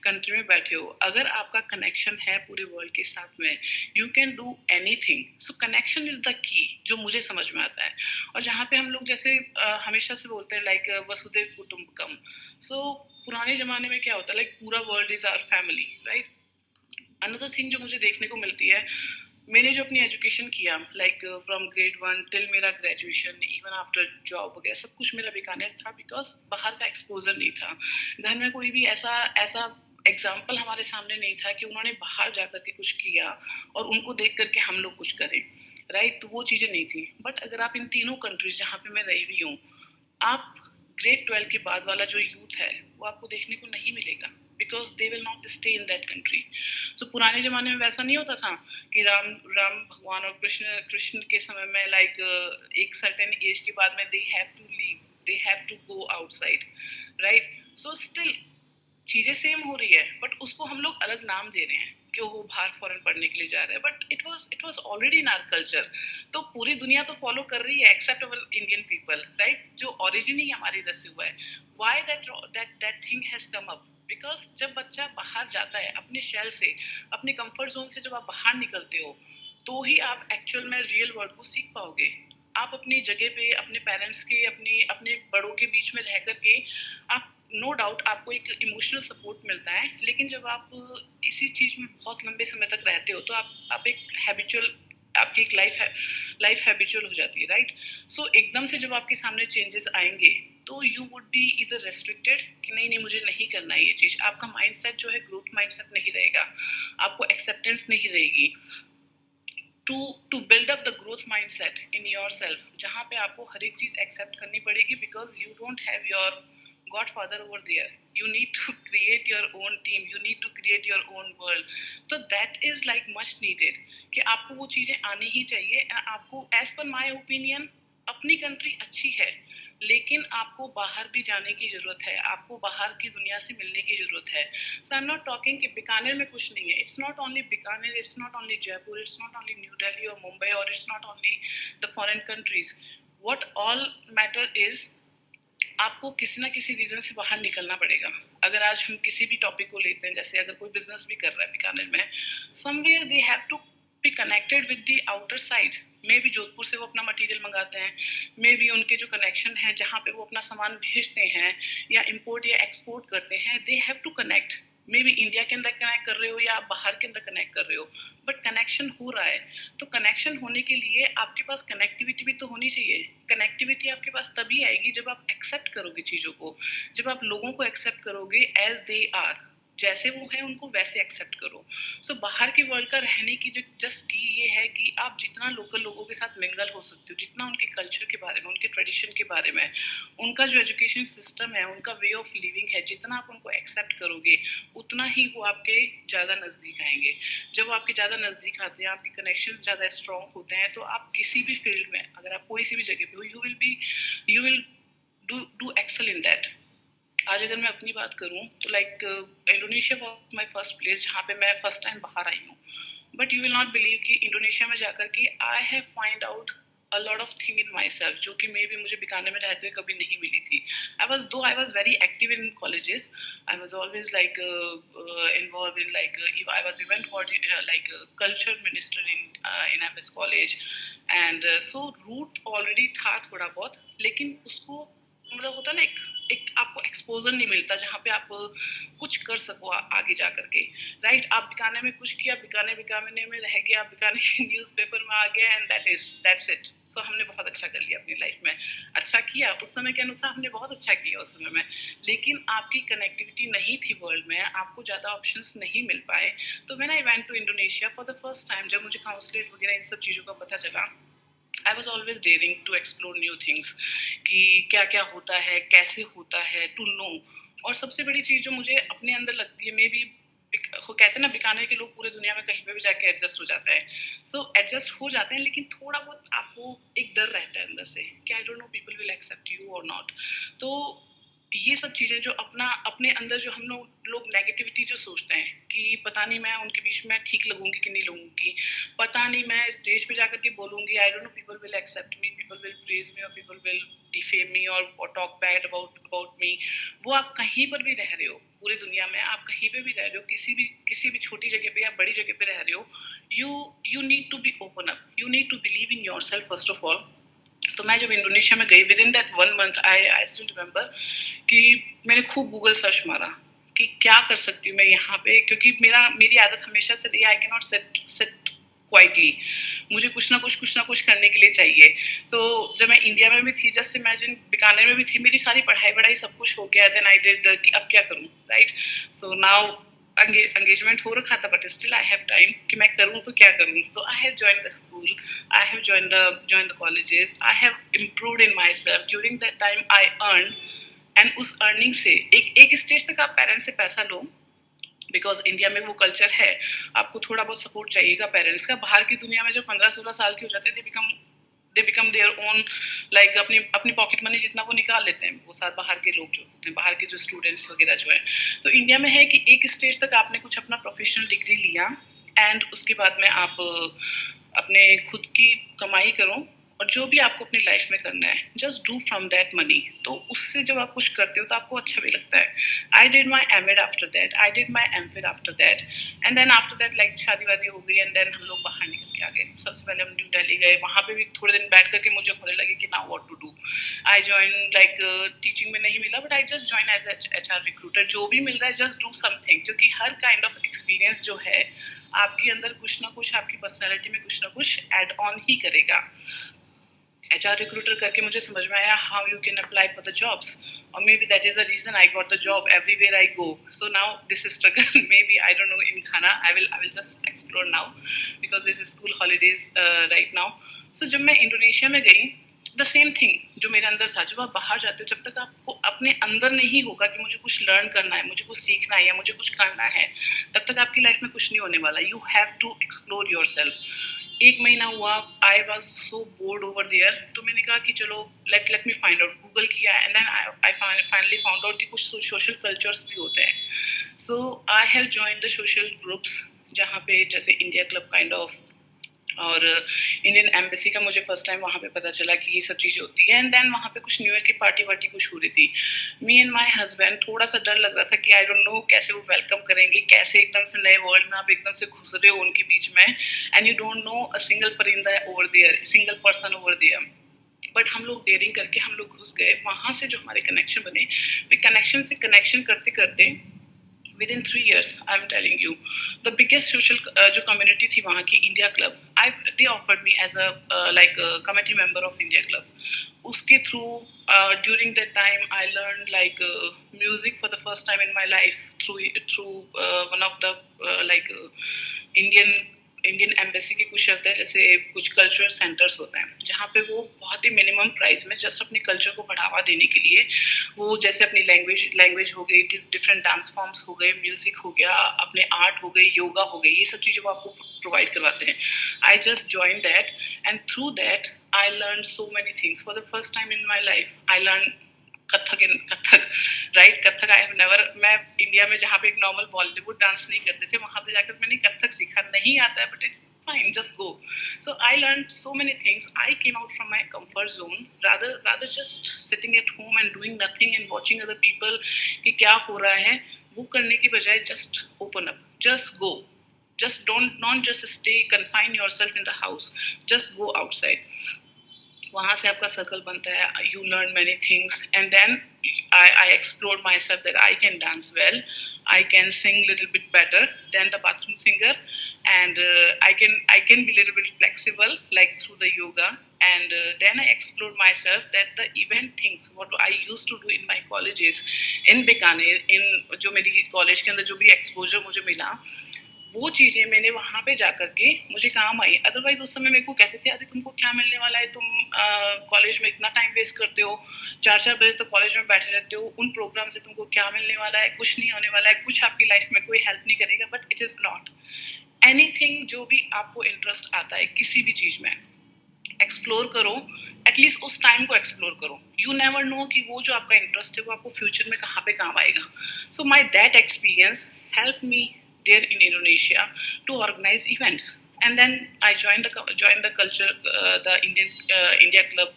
कंट्री में बैठे हो, अगर आपका कनेक्शन है पूरे वर्ल्ड के साथ में you can do anything. So connection is the key, जो मुझे समझ में आता है. और जहाँ पे हम लोग जैसे हमेशा से बोलते हैं लाइक वसुदेव कुटुंबकम. सो पुराने ज़माने में क्या होता है, लाइक पूरा world is our family, right. Another thing जो मुझे देखने को मिलती है, मैंने जो अपनी एजुकेशन किया लाइक फ्रॉम ग्रेड 1 टिल मेरा ग्रेजुएशन, इवन आफ्टर जॉब वगैरह सब कुछ मेरा बीकानेर था, बिकॉज बाहर का एक्सपोजर नहीं था. घर में कोई भी ऐसा एग्जाम्पल हमारे सामने नहीं था कि उन्होंने बाहर जा करके कुछ किया और उनको देख करके हम लोग कुछ करें, राइट. तो वो चीज़ें नहीं थी. बट अगर आप इन तीनों कंट्रीज जहाँ पे मैं रही हुई हूँ, आप ग्रेड 12 के बाद वाला जो यूथ है वो आपको देखने को नहीं मिलेगा, because they will not stay in that country. So पुराने ज़माने में वैसा नहीं होता था कि राम भगवान और कृष्ण के समय में लाइक एक सर्टेन एज के बाद में they have to leave, they have to go outside, right. So still चीज़ें सेम हो रही है बट उसको हम लोग अलग नाम दे रहे हैं. कि वो बाहर फॉरेन पढ़ने के लिए जा रहे हैं, but it was already in our culture. तो पूरी दुनिया तो फॉलो कर रही है except our Indian people, right, जो ओरिजिन ही हमारे इधर से हुआ है। Why that thing has come up, because जब बच्चा बाहर जाता है अपने शेल से, अपने कंफर्ट जोन से, जब आप बाहर निकलते हो तो ही आप एक्चुअल में रियल वर्ल्ड को सीख पाओगे। आप अपनी जगह पे अपने पेरेंट्स के, अपने अपने बड़ों के बीच में रह करके आप, नो डाउट आपको एक इमोशनल सपोर्ट मिलता है, लेकिन जब आप इसी चीज़ में बहुत लंबे समय तक रहते हो तो आप एक हैबिचुअल, आपकी एक लाइफ हैबिचुअल हो जाती है, राइट। सो एकदम से जब आपके सामने चेंजेस आएंगे तो यू वुड बी इधर रेस्ट्रिक्टेड कि नहीं नहीं मुझे नहीं करना है ये चीज़। आपका माइंडसेट जो है ग्रोथ माइंडसेट नहीं रहेगा, आपको एक्सेप्टेंस नहीं रहेगी to build up the growth mindset in yourself, जहाँ पे आपको हर एक चीज़ एक्सेप्ट करनी पड़ेगी, because you don't have your godfather over there. You need to create your own team, you need to create your own world. So that is like much needed कि आपको वो चीज़ें आनी ही चाहिए। आपको as per my opinion अपनी country अच्छी है, लेकिन आपको बाहर भी जाने की ज़रूरत है, आपको बाहर की दुनिया से मिलने की ज़रूरत है। So I am not talking कि बीकानेर में कुछ नहीं है, it's not only Bikaner, it's not only Jaipur, it's not only new Delhi और मुंबई, और it's not only the foreign countries. What all matter is आपको किसी ना किसी रीज़न से बाहर निकलना पड़ेगा। अगर आज हम किसी भी टॉपिक को लेते हैं, जैसे अगर कोई बिजनेस भी कर रहा है बीकानेर में, somewhere they have to be connected with the outer side. मे भी जोधपुर से वो अपना मटेरियल मंगाते हैं, मे भी उनके जो कनेक्शन है जहाँ पे वो अपना सामान भेजते हैं या इम्पोर्ट या एक्सपोर्ट करते हैं, they have to connect. Maybe India के अंदर कनेक्ट कर रहे हो या आप बाहर के अंदर कनेक्ट कर रहे हो, बट कनेक्शन हो रहा है। तो कनेक्शन होने के लिए आपके पास कनेक्टिविटी भी तो होनी चाहिए। कनेक्टिविटी आपके पास तभी आएगी जब आप एक्सेप्ट करोगे चीज़ों को, जब आप लोगों को एक्सेप्ट करोगे एज दे आर, जैसे वो है उनको वैसे एक्सेप्ट करो। सो बाहर की वर्ल्ड का रहने की जो जस्ट की ये है कि आप जितना लोकल लोगों के साथ मिंगल हो सकते हो, जितना उनके कल्चर के बारे में, उनके ट्रेडिशन के बारे में, उनका जो एजुकेशन सिस्टम है, उनका वे ऑफ लिविंग है, जितना आप उनको एक्सेप्ट करोगे उतना ही वो आपके ज़्यादा नज़दीक आएंगे। जब वो आपके ज़्यादा नज़दीक आते हैं, आपके कनेक्शन ज़्यादा स्ट्रॉन्ग होते हैं, तो आप किसी भी फील्ड में, अगर आप कोई सी भी जगह पे हो, you will do excel in that. आज अगर मैं अपनी बात करूं तो like Indonesia was my first place जहाँ पे मैं फर्स्ट टाइम बाहर आई हूँ। But you will not believe कि इंडोनेशिया में जाकर के I have find out a lot of thing in my self, जो कि मे भी मुझे बीकानेर में रहते हुए कभी नहीं मिली थी। I was very active in colleges, I was always like involve in like I was event like culture minister in M S college, and so root already था थोड़ा बहुत, लेकिन उसको मतलब होता ना एक आपको एक्सपोजर नहीं मिलता जहाँ पे आप कुछ कर सको आगे जा करके, राइट। आप बीकानेर में कुछ किया, बीकानेर में रह गया, बीकानेर के न्यूज़पेपर में आ गया, एंड दैट्स इट। सो हमने बहुत अच्छा कर लिया अपनी लाइफ में, अच्छा किया उस समय के अनुसार, हमने बहुत अच्छा किया उस समय में, लेकिन आपकी कनेक्टिविटी नहीं थी वर्ल्ड में, आपको ज़्यादा ऑप्शंस नहीं मिल पाए। तो when I went to Indonesia for the first time, जब मुझे काउंसलेट वगैरह इन सब चीज़ों का पता चला, I was always daring to explore new things कि क्या क्या होता है, कैसे होता है, टू नो। और सबसे बड़ी चीज़ जो मुझे अपने अंदर लगती है, मे बी वो कहते हैं ना बीकानेर के लोग पूरे दुनिया में कहीं पे भी जाके एडजस्ट हो जाते हैं। सो एडजस्ट हो जाते हैं, लेकिन थोड़ा बहुत आपको एक डर रहता है अंदर से कि I don't know people will accept you और नॉट। तो ये सब चीज़ें जो अपने अंदर जो हम लोग नेगेटिविटी जो सोचते हैं कि पता नहीं मैं उनके बीच में ठीक लगूंगी कि नहीं लगूंगी, पता नहीं मैं स्टेज पे जाकर के बोलूंगी I don't know people will accept me, people will praise me और पीपल विल डिफेम मी और टॉक बैड अबाउट मी। वो आप कहीं पर भी रह रहे हो पूरी दुनिया में, आप कहीं पे भी रह रहे हो, किसी भी छोटी जगह पे या बड़ी जगह पे रह रहे हो, you need to be open up, you need to believe in yourself first of all. तो मैं जब इंडोनेशिया में गई, within that 1 month I still remember कि मैंने खूब गूगल सर्च मारा कि क्या कर सकती हूँ मैं यहाँ पे, क्योंकि मेरी आदत हमेशा से रही, आई कैन नॉट सिट क्वाइटली, मुझे कुछ ना कुछ करने के लिए चाहिए। तो जब मैं इंडिया में भी थी, जस्ट इमेजिन बीकानेर में भी थी, मेरी सारी पढ़ाई सब कुछ हो गया, देन आई डिड कि अब क्या करूँ, राइट। सो नाउ एंगेजमेंट हो रखा था, but still I have time कि मैं करूँ तो क्या करूँ। So I have join the school, I have join the colleges, I have improved in my self. During that time I earn, and उस अर्निंग से एक स्टेज तक आप पेरेंट्स से पैसा लो, बिकॉज इंडिया में वो कल्चर है, आपको थोड़ा बहुत सपोर्ट चाहिएगा पेरेंट्स का। बाहर की दुनिया में जब 15-16 साल के हो जाते थे, become they become their own, like अपनी अपनी पॉकेट मनी जितना वो निकाल लेते हैं वो सारे बाहर के लोग जो होते हैं, बाहर के जो स्टूडेंट्स वगैरह जो है। तो इंडिया में है कि एक स्टेज तक आपने कुछ अपना प्रोफेशनल डिग्री लिया एंड उसके बाद में आप अपने खुद की कमाई करो और जो भी आपको अपनी लाइफ में करना है just do from that money. तो उससे जब आप कुछ करते हो तो आपको अच्छा भी लगता है। I did my MEd after that, I did my MPhil after that, and then after that like शादी वादी हो गई एंड देन हम लोग बाहर निकल के आ गए। सबसे पहले हम न्यू दिल्ली गए, वहाँ पे भी थोड़े दिन बैठ करके मुझे होने लगे कि now what to do. I join like teaching में नहीं मिला but I just join as HR recruiter. जो भी मिल रहा है जस्ट डू समथिंग, क्योंकि हर काइंड ऑफ एक्सपीरियंस जो है आपके अंदर कुछ ना कुछ, आपकी पर्सनैलिटी में कुछ ना कुछ एड ऑन ही करेगा। HR recruiter करके मुझे समझ में आया how you can apply for the jobs, or maybe that is the reason I got the job everywhere I go. So now this is struggle. Maybe I don't know in Ghana. I will just explore now because this is school holidays right now. So जब मैं Indonesia में गई, the same thing जो मेरे अंदर था। जब आप बाहर जाते हो, जब तक आपको अपने अंदर नहीं होगा कि मुझे कुछ लर्न करना है, मुझे कुछ सीखना है या मुझे कुछ करना है, तब तक आपकी लाइफ में कुछ नहीं होने वाला। You have to explore yourself. 1 महीना हुआ, I was so bored over there, तो मैंने कहा कि चलो let me find out. Google किया and then I finally found out कि कुछ सोशल कल्चर्स भी होते हैं। So I have join the social groups जहाँ पे जैसे इंडिया क्लब काइंड ऑफ, और इंडियन एम्बेसी का मुझे फर्स्ट टाइम वहाँ पे पता चला कि ये सब चीज़ें होती है। एंड देन वहाँ पे कुछ न्यू ईयर की पार्टी वार्टी कुछ हो रही थी। मी एंड माय हस्बैंड, थोड़ा सा डर लग रहा था कि आई डोंट नो कैसे वो वेलकम करेंगे, कैसे एकदम से नए वर्ल्ड में आप एकदम से घुस रहे हो उनके बीच में and you don't know a single परिंदा over there, single person over there. But हम लोग डेयरिंग करके हम लोग घुस गए। वहाँ से जो हमारे कनेक्शन बने, वे कनेक्शन से कनेक्शन करते करते within 3 years, I'm telling you, the biggest social जो community थी वहाँ की, India club, they offered me as a like a committee member of India club. उसके through during that time I learned like music for the first time in my life through one of the like Indian embassy के कुछ शब्द हैं, जैसे कुछ cultural centres होते हैं जहाँ पे वो बहुत ही मिनिमम प्राइस में जस्ट अपने कल्चर को बढ़ावा देने के लिए, वो जैसे अपनी लैंग्वेज हो गई, डिफरेंट डांस फॉर्म्स हो गए, म्यूजिक हो गया, अपने आर्ट हो गई, योगा हो गई, ये सब चीज़ें वो आपको प्रोवाइड करवाते हैं। आई just join that and through that I learn so many things. For the first time in my life I learn Kathak, right. Kathak I have never, मैं इंडिया में जहाँ पे एक नॉर्मल बॉलीवुड डांस नहीं करते थे, वहाँ पे जाकर मैंने कथक सीखा। नहीं आता है but it's fine, just go. So I learned so many things. I came out from my comfort zone, rather just sitting at home and doing nothing and watching other people कि क्या हो रहा है, वो करने की बजाय just open up, just go, just don't just stay confine yourself in the house, just go outside. वहाँ से आपका सर्कल बनता है, you learn many things and then I explored myself that I can dance well, I can sing little bit better than the bathroom singer, and I can be little bit flexible like through the yoga, and then I explored myself that the event things what I used to do in my colleges in Bikaner, in जो मेरी college के अंदर जो भी exposure मुझे मिला, वो चीज़ें मैंने वहाँ पे जा कर के मुझे काम आई। अदरवाइज उस समय मेरे को कहते थे अरे तुमको क्या मिलने वाला है, तुम कॉलेज में इतना टाइम वेस्ट करते हो, 4 बजे तक कॉलेज में बैठे रहते हो, उन प्रोग्राम से तुमको क्या मिलने वाला है, कुछ नहीं होने वाला है, कुछ आपकी लाइफ में कोई हेल्प नहीं करेगा। But it is not anything. जो भी आपको इंटरेस्ट आता है किसी भी चीज़ में, एक्सप्लोर करो, एटलीस्ट उस टाइम को एक्सप्लोर करो। यू नेवर नो कि वो जो आपका इंटरेस्ट है वो आपको फ्यूचर में कहाँ पे काम आएगा। So my that experience help me there in Indonesia to organize events, and then I joined the culture, the India club.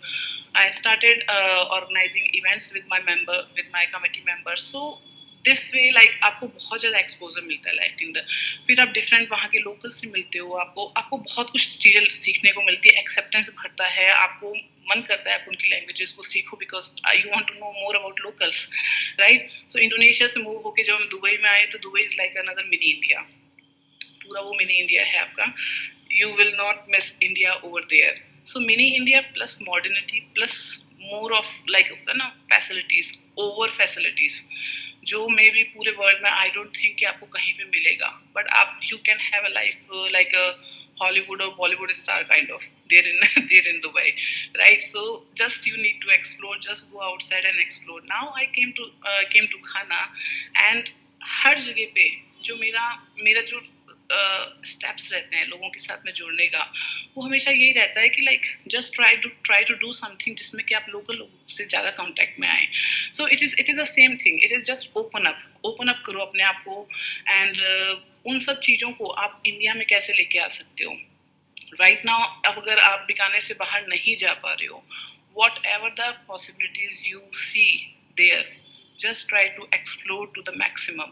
I started organizing events with my committee members. So this way like आपको बहुत ज़्यादा exposure मिलता है life के अंदर। फिर आप different वहाँ के लोकल से मिलते हो, आपको बहुत कुछ चीज़ें सीखने को मिलती है, एक्सेप्टेंस बढ़ता है, आपको मन करता है आप उनकी लैंग्वेजेस को सीखो because you want to know more about locals, right. So Indonesia से मूव होके जब हम दुबई में आए तो Dubai is like another mini India. पूरा वो मिनी इंडिया है आपका। You will not miss India over there. So mini India plus modernity plus more of like होता है ना फैसिलिटीज, ओवर फैसिलिटीज, जो मे बी पूरे वर्ल्ड में आई डोंट थिंक कि आपको कहीं पे मिलेगा। बट आप you can have a life like a Hollywood or Bollywood star kind of there in Dubai, right? So just you need to explore, just go outside and explore. Now I came to Ghana, and हर जगह पे जो मेरा जो steps रहते हैं लोगों के साथ में जुड़ने का, वो हमेशा यही रहता है कि like just try to do something जिसमें कि आप लोकल लोगों से ज़्यादा कांटेक्ट में आए. So it is the same thing, it is just open up करो अपने आप को. एंड उन सब चीज़ों को आप इंडिया में कैसे लेके आ सकते हो. राइट नाउ अब अगर आप बीकानेर से बाहर नहीं जा पा रहे हो, whatever the possibilities you see there, just try to explore to the maximum.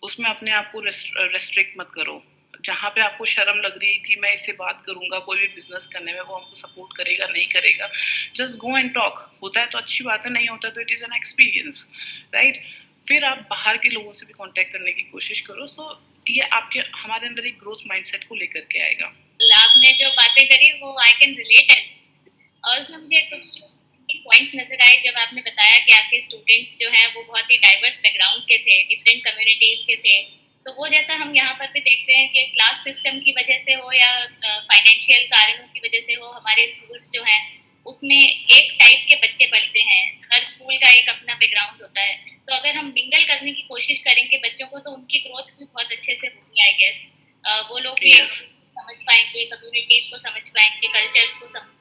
उसमें अपने आप को रेस्ट्रिक्ट मत करो. जहाँ पे आपको शर्म लग रही है कि मैं इससे बात करूंगा कोई भी बिजनेस करने में, वो हमको सपोर्ट करेगा नहीं करेगा, जस्ट गो एंड टॉक. होता है तो अच्छी बात है, नहीं होता तो it is an experience, right. फिर आप बाहर के लोगों से भी कांटेक्ट करने की कोशिश करो. सो ये आपके हमारे अंदर एक ग्रोथ माइंडसेट को लेकर के आएगा. आपने जो बातें करी वो आई कैन रिलेट, और उसमें मुझे कुछ पॉइंट्स नजर आए जब आपने बताया कि आपके स्टूडेंट्स जो हैं वो बहुत ही डाइवर्स बैकग्राउंड के थे, डिफरेंट कम्युनिटीज के थे. तो वो जैसा हम यहाँ पर भी देखते हैं कि क्लास सिस्टम की वजह से हो या फाइनेंशियल कारणों की वजह से हो, हमारे स्कूल्स जो हैं उसमें एक टाइप के बच्चे पढ़ते हैं. हर स्कूल का एक अपना बैकग्राउंड होता है. तो अगर हम मिंगल करने की कोशिश करेंगे बच्चों को, तो उनकी ग्रोथ भी बहुत अच्छे से होगी आई गेस. वो लोग भी Yes. समझ पाएंगे, कम्युनिटीज को समझ पाएंगे, कल्चर्स को समझ,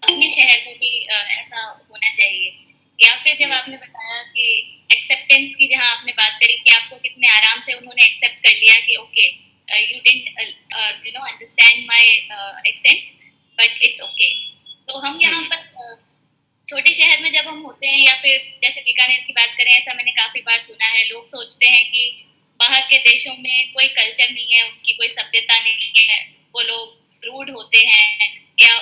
अपने शहर में भी ऐसा होना चाहिए. या फिर जब Yes. आपने बताया कि एक्सेप्टेंस की, जहाँ आपने बात करी कि आपको कितने आराम से उन्होंने एक्सेप्ट कर लिया कि okay you didn't understand my accent but it's okay. तो हम यहाँ पर छोटे शहर में जब हम होते हैं, या फिर जैसे बीकानेर की बात करें, ऐसा मैंने काफी बार सुना है, लोग सोचते हैं कि बाहर के देशों में कोई कल्चर नहीं है, उनकी कोई सभ्यता नहीं है, वो लोग रूड होते हैं या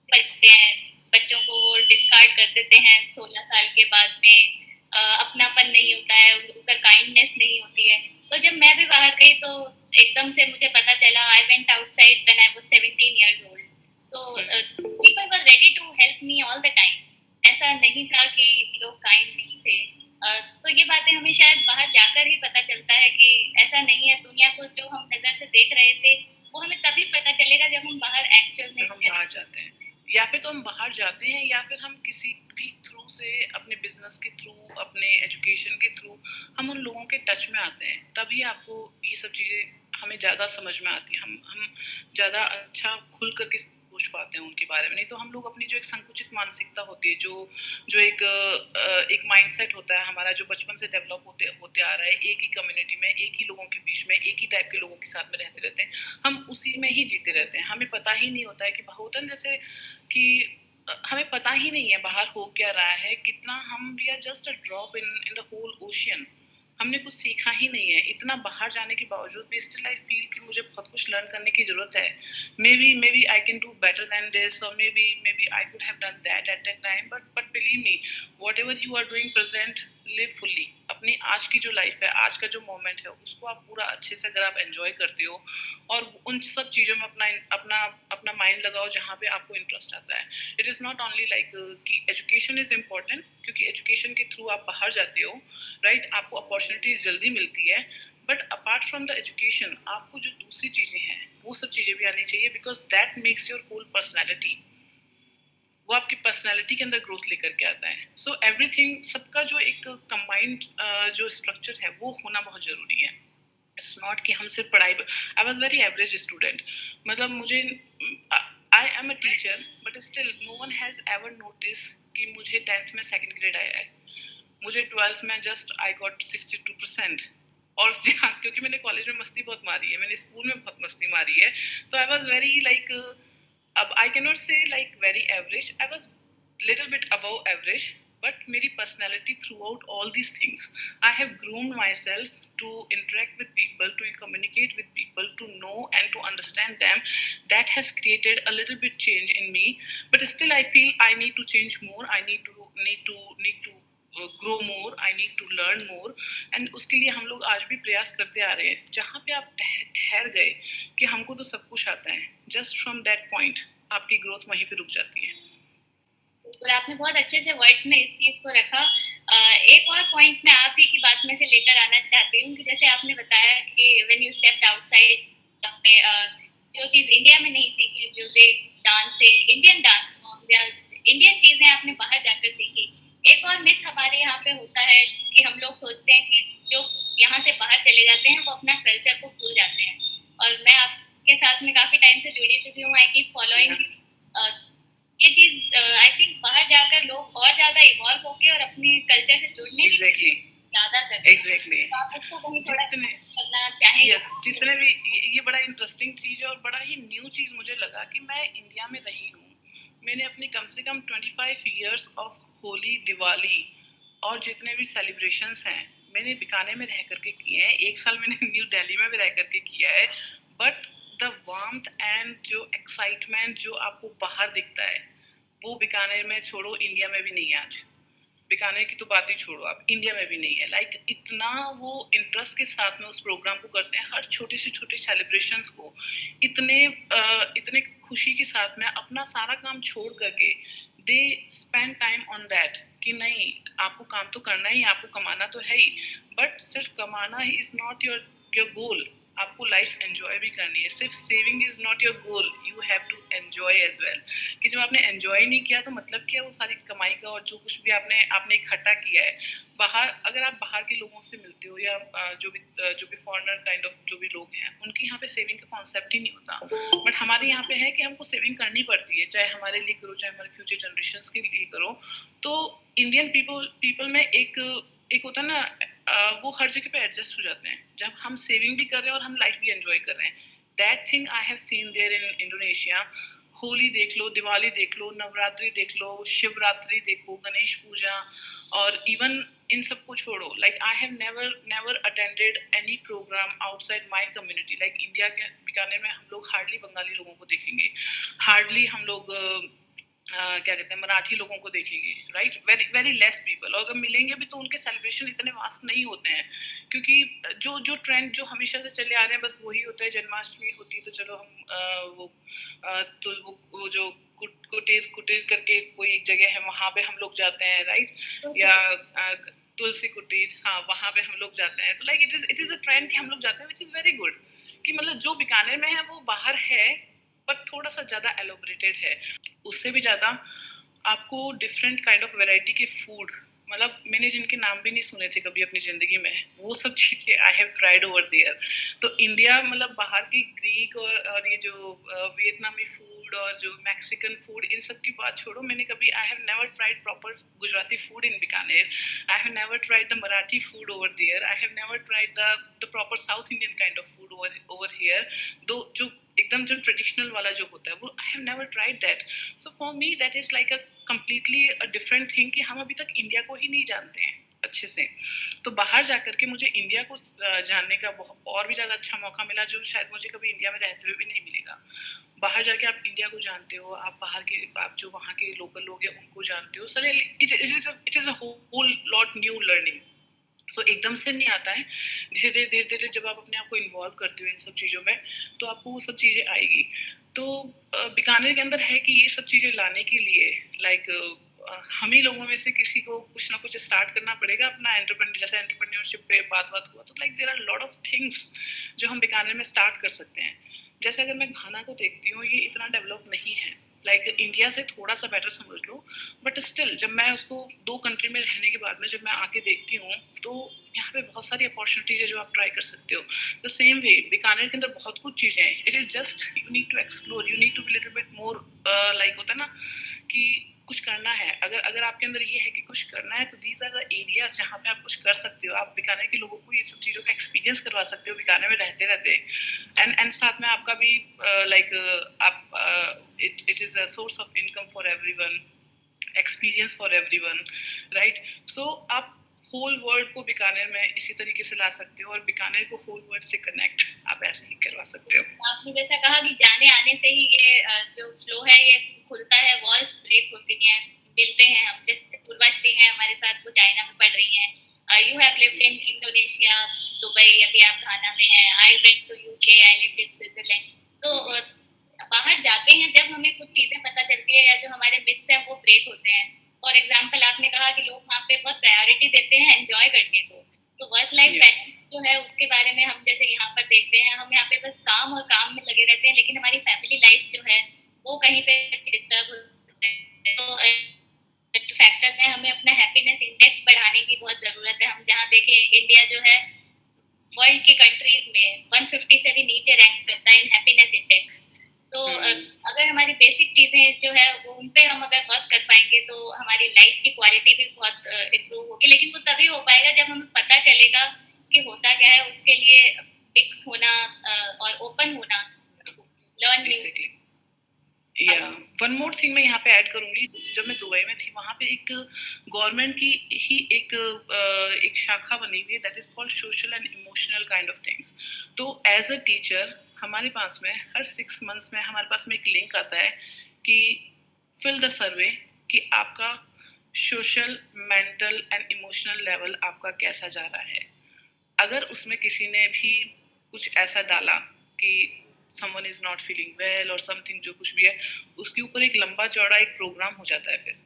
पढ़ते हैं, बच्चों को डिस्कार्ड कर देते हैं 16 साल के बाद में, अपनापन नहीं होता है उनका, काइंडनेस नहीं होती है. तो जब मैं भी बाहर गई तो एकदम से मुझे पता चला, I went outside when I was 17 years old. तो people were ready to help me all the time. ऐसा नहीं था कि लोग काइंड नहीं थे. तो ये बातें हमें शायद बाहर जाकर ही पता चलता है कि ऐसा नहीं है. दुनिया को जो हम नजर से देख रहे थे वो हमें तभी पता चलेगा जब हम बाहर एक्चुअल में हम बाहर जाते हैं, या फिर तो हम बाहर जाते हैं, या फिर हम किसी भी थ्रू से, अपने बिजनेस के थ्रू, अपने एजुकेशन के थ्रू हम उन लोगों के टच में आते हैं. तभी आपको ये सब चीज़ें हमें ज़्यादा समझ में आती हैं. हम ज़्यादा अच्छा खुल करके सोच पाते हैं उनके बारे में. नहीं तो हम लोग अपनी जो एक संकुचित मानसिकता होती है, जो एक माइंडसेट होता है हमारा, जो बचपन से डेवलप होते होते आ रहा है, एक ही कम्युनिटी में, एक ही लोगों के बीच में, एक ही टाइप के लोगों के साथ में रहते रहते हैं, हम उसी में ही जीते रहते हैं. हमें पता ही नहीं होता है कि बहुतन जैसे कि हमें पता ही नहीं है बाहर हो क्या रहा है, कितना हम we are just a drop in the whole ocean. हमने कुछ सीखा ही नहीं है. इतना बाहर जाने के बावजूद भी स्टिल आई फील कि मुझे बहुत कुछ लर्न करने की ज़रूरत है. May be I can do better than this, और may be I could have done that at that time. But believe me, whatever you are doing present, live fully. अपनी आज की जो लाइफ है, आज का जो मोमेंट है, उसको आप पूरा अच्छे से अगर आप एंजॉय करते हो, और उन सब चीज़ों में अपना अपना अपना माइंड लगाओ जहाँ पे आपको इंटरेस्ट आता है. It is not only like कि एजुकेशन इज़ इम्पॉर्टेंट, क्योंकि एजुकेशन के थ्रू आप बाहर जाते हो, राइट. आपको अपॉर्चुनिटीज जल्दी मिलती है. But apart from the education आपको जो दूसरी चीज़ें हैं वो सब चीज़ें भी आनी चाहिए, because that makes your whole personality. वो आपकी पर्सनैलिटी के अंदर ग्रोथ लेकर के आता है. सो एवरीथिंग, सबका जो एक कंबाइंड जो स्ट्रक्चर है वो होना बहुत ज़रूरी है. इट्स नॉट कि हम सिर्फ पढ़ाई. I was very average student. मतलब मुझे, I am a teacher, but still no one has ever notice कि मुझे 10th में 2nd ग्रेड आया है. मुझे 12th में जस्ट आई गॉट 62%. और क्योंकि मैंने कॉलेज में मस्ती बहुत मारी है, मैंने स्कूल में बहुत मस्ती मारी है, तो आई वॉज वेरी लाइक, अब I can not say like very average, I was little bit above average. But मेरी personality throughout all these things, I have groomed myself to interact with people, to communicate with people, to know and to understand them. That has created a little bit change in me. But still, I feel I need to change more. I need to grow more. I need to learn more. And उसके लिए हम लोग आज भी प्रयास करते आ रहे हैं. जहाँ पे आप ठहर गए कि हमको तो सब कुछ आता है, just from that point आपकी ग्रोथ वहीं पे रुक जाती है. बिल्कुल, आपने बहुत अच्छे से वर्ड्स में इस चीज को रखा. एक और पॉइंट मैं आप ही की बात में से लेकर आना चाहती हूँ कि जैसे आपने बताया कि व्हेन यू स्टेप्ड आउटसाइड, आपने जो चीज़ इंडिया में नहीं सीखी, music, dancing, Indian dance form या इंडियन चीज़ें आपने बाहर जाकर सीखी. एक और मिथ हमारे यहाँ पे होता है कि हम लोग सोचते हैं कि जो यहाँ से बाहर चले जाते हैं वो अपना कल्चर को भूल जाते हैं। और मैं आपके साथ में काफी टाइम से जुड़ी हुई हूँ, आई कीप फॉलोइंग ये चीज। आई थिंक बाहर जाकर लोग और ज्यादा इवॉल्व होके और अपने कल्चर से जुड़ने की एग्जैक्टली ज्यादा करते हैं। एग्जैक्टली तो आप उसको कहीं थोड़ा जितने करना चाहेंगे? यस जितने भी ये बड़ा इंटरेस्टिंग चीज़ है और बड़ा ही न्यू चीज़ मुझे लगा कि मैं इंडिया में रही हूँ। मैंने अपनी कम से कम 25 इयर्स ऑफ होली, दिवाली और जितने भी सेलिब्रेशंस हैं मैंने बीकानेर में रह करके किए हैं। 1 साल मैंने न्यू दिल्ली में भी रह करके किया है। बट द वार्मथ एंड जो एक्साइटमेंट जो आपको बाहर दिखता है वो बीकानेर में छोड़ो, इंडिया में भी नहीं है आज। बीकानेर की तो बात ही छोड़ो, आप इंडिया में भी नहीं है। लाइक इतना वो इंटरेस्ट के साथ में उस प्रोग्राम को करते हैं, हर छोटे से छोटे सेलिब्रेशंस को इतने खुशी के साथ में अपना सारा काम छोड़ करके they spend time on that कि नहीं आपको काम तो करना ही, आपको कमाना तो है ही, बट सिर्फ कमाना ही is not your your goal. आपको लाइफ एंजॉय भी करनी है। सिर्फ saving is not your goal, you have to enjoy as well. कि जब आपने एंजॉय नहीं किया तो मतलब क्या, वो सारी कमाई का और जो कुछ भी आपने इकट्ठा किया है बाहर, अगर आप बाहर के लोगों से मिलते हो या जो भी फॉरेनर काइंड ऑफ जो भी लोग हैं उनके यहाँ पे सेविंग का कॉन्सेप्ट ही नहीं होता। बट हमारे यहाँ पे है कि हमको सेविंग करनी पड़ती है, चाहे हमारे लिए करो चाहे हमारे फ्यूचर जनरेशंस के लिए करो। तो इंडियन पीपल में एक होता है ना, वो हर जगह पे एडजस्ट हो जाते हैं जब हम सेविंग भी कर रहे हैं और हम लाइफ भी एंजॉय कर रहे हैं। That thing I have seen there in Indonesia. Holi देख लो, दिवाली देख लो, नवरात्रि देख लो, शिवरात्रि देखो, गणेश पूजा, और इवन इन सब को छोड़ो, like I have never attended any program outside my community. Like India के बीकानेर में हम लोग हार्डली बंगाली लोगों को देखेंगे, हार्डली हम लोग क्या कहते हैं मराठी लोगों को देखेंगे, right. Very very less people. और अगर मिलेंगे भी तो उनके सेलिब्रेशन इतने वास्ट नहीं होते हैं, क्योंकि जो ट्रेंड जो हमेशा से चले आ रहे हैं बस वही होता है। जन्माष्टमी होती है तो चलो हम तो वो जो कुटीर कुटीर करके कोई एक जगह है वहाँ पे हम लोग जाते हैं, राइट। या तुलसी कुटीर, हाँ वहाँ पे हम लोग जाते हैं। तो like it is a trend कि हम लोग जाते हैं, विच इज़ वेरी गुड। कि मतलब जो बीकानेर में है वो बाहर है पर थोड़ा सा ज़्यादा एलोबरेटेड है। उससे भी ज़्यादा आपको डिफरेंट काइंड ऑफ वैरायटी के फूड, मतलब मैंने जिनके नाम भी नहीं सुने थे कभी अपनी ज़िंदगी में, वो सब चीज़ें I have tried over there. तो इंडिया मतलब बाहर की ग्रीक और ये जो वियतनामी फूड और जो मैक्सिकन फूड, इन सब की बात छोड़ो, मैंने कभी I have never tried proper Gujarati food in Bikaner. I have never tried the Marathi food over there. I have never tried the proper south Indian kind of food over here. Though जो एकदम जो traditional वाला जो होता है वो आई have never tried that. So for me that is like a completely a different thing कि हम अभी तक इंडिया को ही नहीं जानते हैं अच्छे से। तो बाहर जाकर के मुझे इंडिया को जानने का और भी ज़्यादा अच्छा मौका मिला, जो शायद मुझे कभी इंडिया में रहते हुए भी नहीं मिलेगा। बाहर जाके आप इंडिया को जानते हो, आप जो वहाँ के लोकल लोग हैं उनको जानते हो। Sir it is a whole lot new learning. So एकदम से नहीं आता है, धीरे धीरे जब आप अपने आप को इन्वॉल्व करते हो इन सब चीज़ों में तो आपको वो सब चीज़ें आएगी। तो बीकानेर के अंदर है कि ये सब चीज़ें लाने के लिए लाइक हम ही लोगों में से किसी को कुछ ना कुछ स्टार्ट करना पड़ेगा अपना जैसे एंटरप्रेन्योरशिप पे बात हुआ तो like there are lot of things जो हम बीकानेर में स्टार्ट कर सकते हैं। जैसे अगर मैं घाना को देखती हूँ, ये इतना डेवलप नहीं है, लाइक इंडिया से थोड़ा सा बेटर समझ लो, बट स्टिल जब मैं उसको 2 कंट्री में रहने के बाद में जब मैं आके देखती हूँ तो यहाँ पे बहुत सारी अपॉर्चुनिटीज़ है जो आप ट्राई कर सकते हो। द सेम वे बीकानेर के अंदर बहुत कुछ चीज़ें हैं, it is just you need to explore, you need to be little bit more, like होता है ना कि कुछ करना है। अगर आपके अंदर ये है कि कुछ करना है तो दीज आर द एरियाज जहाँ पे आप कुछ कर सकते हो। आप बीकानेर के लोगों को ये सब चीज़ों का एक्सपीरियंस करवा सकते हो बीकानेर में रहते रहते, एंड साथ में आपका भी आप it is a source of income for everyone, experience for everyone, right. So आप होल वर्ल्ड को बीकानेर में इसी तरीके से ला सकते हो और बीकानेर को होल वर्ल्ड से कनेक्ट आप ऐसे ही करवा सकते हो। आपने जैसा कहा कि जाने आने से ही ये जो फ्लो है ये खुलता है, वॉल्स ब्रेक होती हैं, मिलते हैं हम। जैसे पूर्वाश्री है हमारे साथ, वो चाइना में पढ़ रही हैं। You have lived in Indonesia, Dubai, अभी आप घाना में हैं। आई went to UK, I lived in Switzerland. तो बाहर जाते हैं जब हमें कुछ चीजें पता चलती है या जो हमारे मिथ्स हैं वो ब्रेक होते हैं। फॉर एग्जाम्पल आपने कहा कि लोग वहाँ पे बहुत प्रायोरिटी देते हैं एंजॉय करने को। तो वर्क लाइफ बैलेंस जो है उसके बारे में हम जैसे यहाँ पर देखते हैं, हम यहाँ पे बस काम और काम में लगे रहते हैं, लेकिन हमारी फैमिली लाइफ जो है वो कहीं पे डिस्टर्ब होते हैं। तो फैक्टर है, हमें अपना हैप्पीनेस इंडेक्स बढ़ाने की बहुत जरूरत है। हम जहाँ देखें इंडिया जो है वर्ल्ड की कंट्रीज में 150 से भी नीचे रैंक करता है इन हैप्पीनेस इंडेक्स। तो अगर हमारी बेसिक चीजें जो है वो उन पे हम अगर वर्क कर पाएंगे तो हमारी लाइफ की क्वालिटी भी बहुत इम्प्रूव होगी। लेकिन वो तभी हो पाएगा जब हमें पता चलेगा कि होता क्या है, उसके लिए मिक्स होना और ओपन होना, लर्न न्यू। या वन मोर थिंग मैं यहाँ पे ऐड करूंगी, जब मैं दुबई में थी वहाँ पे एक गवर्नमेंट की ही एक शाखा बनी हुई है, that is called social and emotional kind of things. तो एज अ टीचर हमारे पास में हर 6 मंथ्स में हमारे पास में एक लिंक आता है कि फिल द सर्वे कि आपका social, mental and emotional level आपका कैसा जा रहा है। अगर उसमें किसी ने भी कुछ ऐसा डाला कि someone is not feeling well और something जो कुछ भी है, उसके ऊपर एक लंबा चौड़ा एक प्रोग्राम हो जाता है। फिर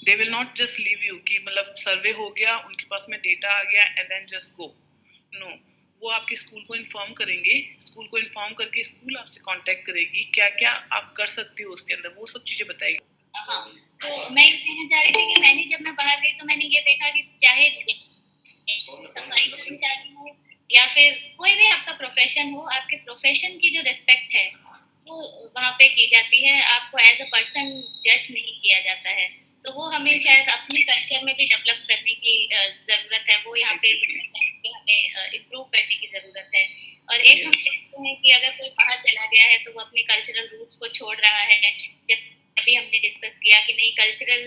they will not just leave you कि मतलब सर्वे हो गया, उनके पास में डेटा आ गया and then just go, no. वो आपके स्कूल को इन्फॉर्म करेंगे, स्कूल को इन्फॉर्म करके स्कूल आपसे कांटेक्ट करेगी, क्या क्या आप कर सकते हो उसके अंदर, वो सब चीजें बताएगी। हाँ, तो मैं ये कहना चाह रही थी कि जब मैं बाहर गई तो मैंने ये देखा कि चाहे सफाई कर्मचारी हो या फिर कोई भी आपका प्रोफेशन हो, आपके प्रोफेशन की जो रिस्पेक्ट है वो वहाँ पे की जाती है। आपको एज अ पर्सन जज नहीं किया जाता है। तो वो हमें शायद अपने कल्चर में भी डेवलप करने की जरूरत है। वो यहाँ पे हमें इम्प्रूव करने की जरूरत है। और एक हम सोचते हैं कि अगर कोई बाहर चला गया है तो वो अपने कल्चरल रूट्स को छोड़ रहा है, जब अभी हमने डिस्कस किया कि नहीं, कल्चरल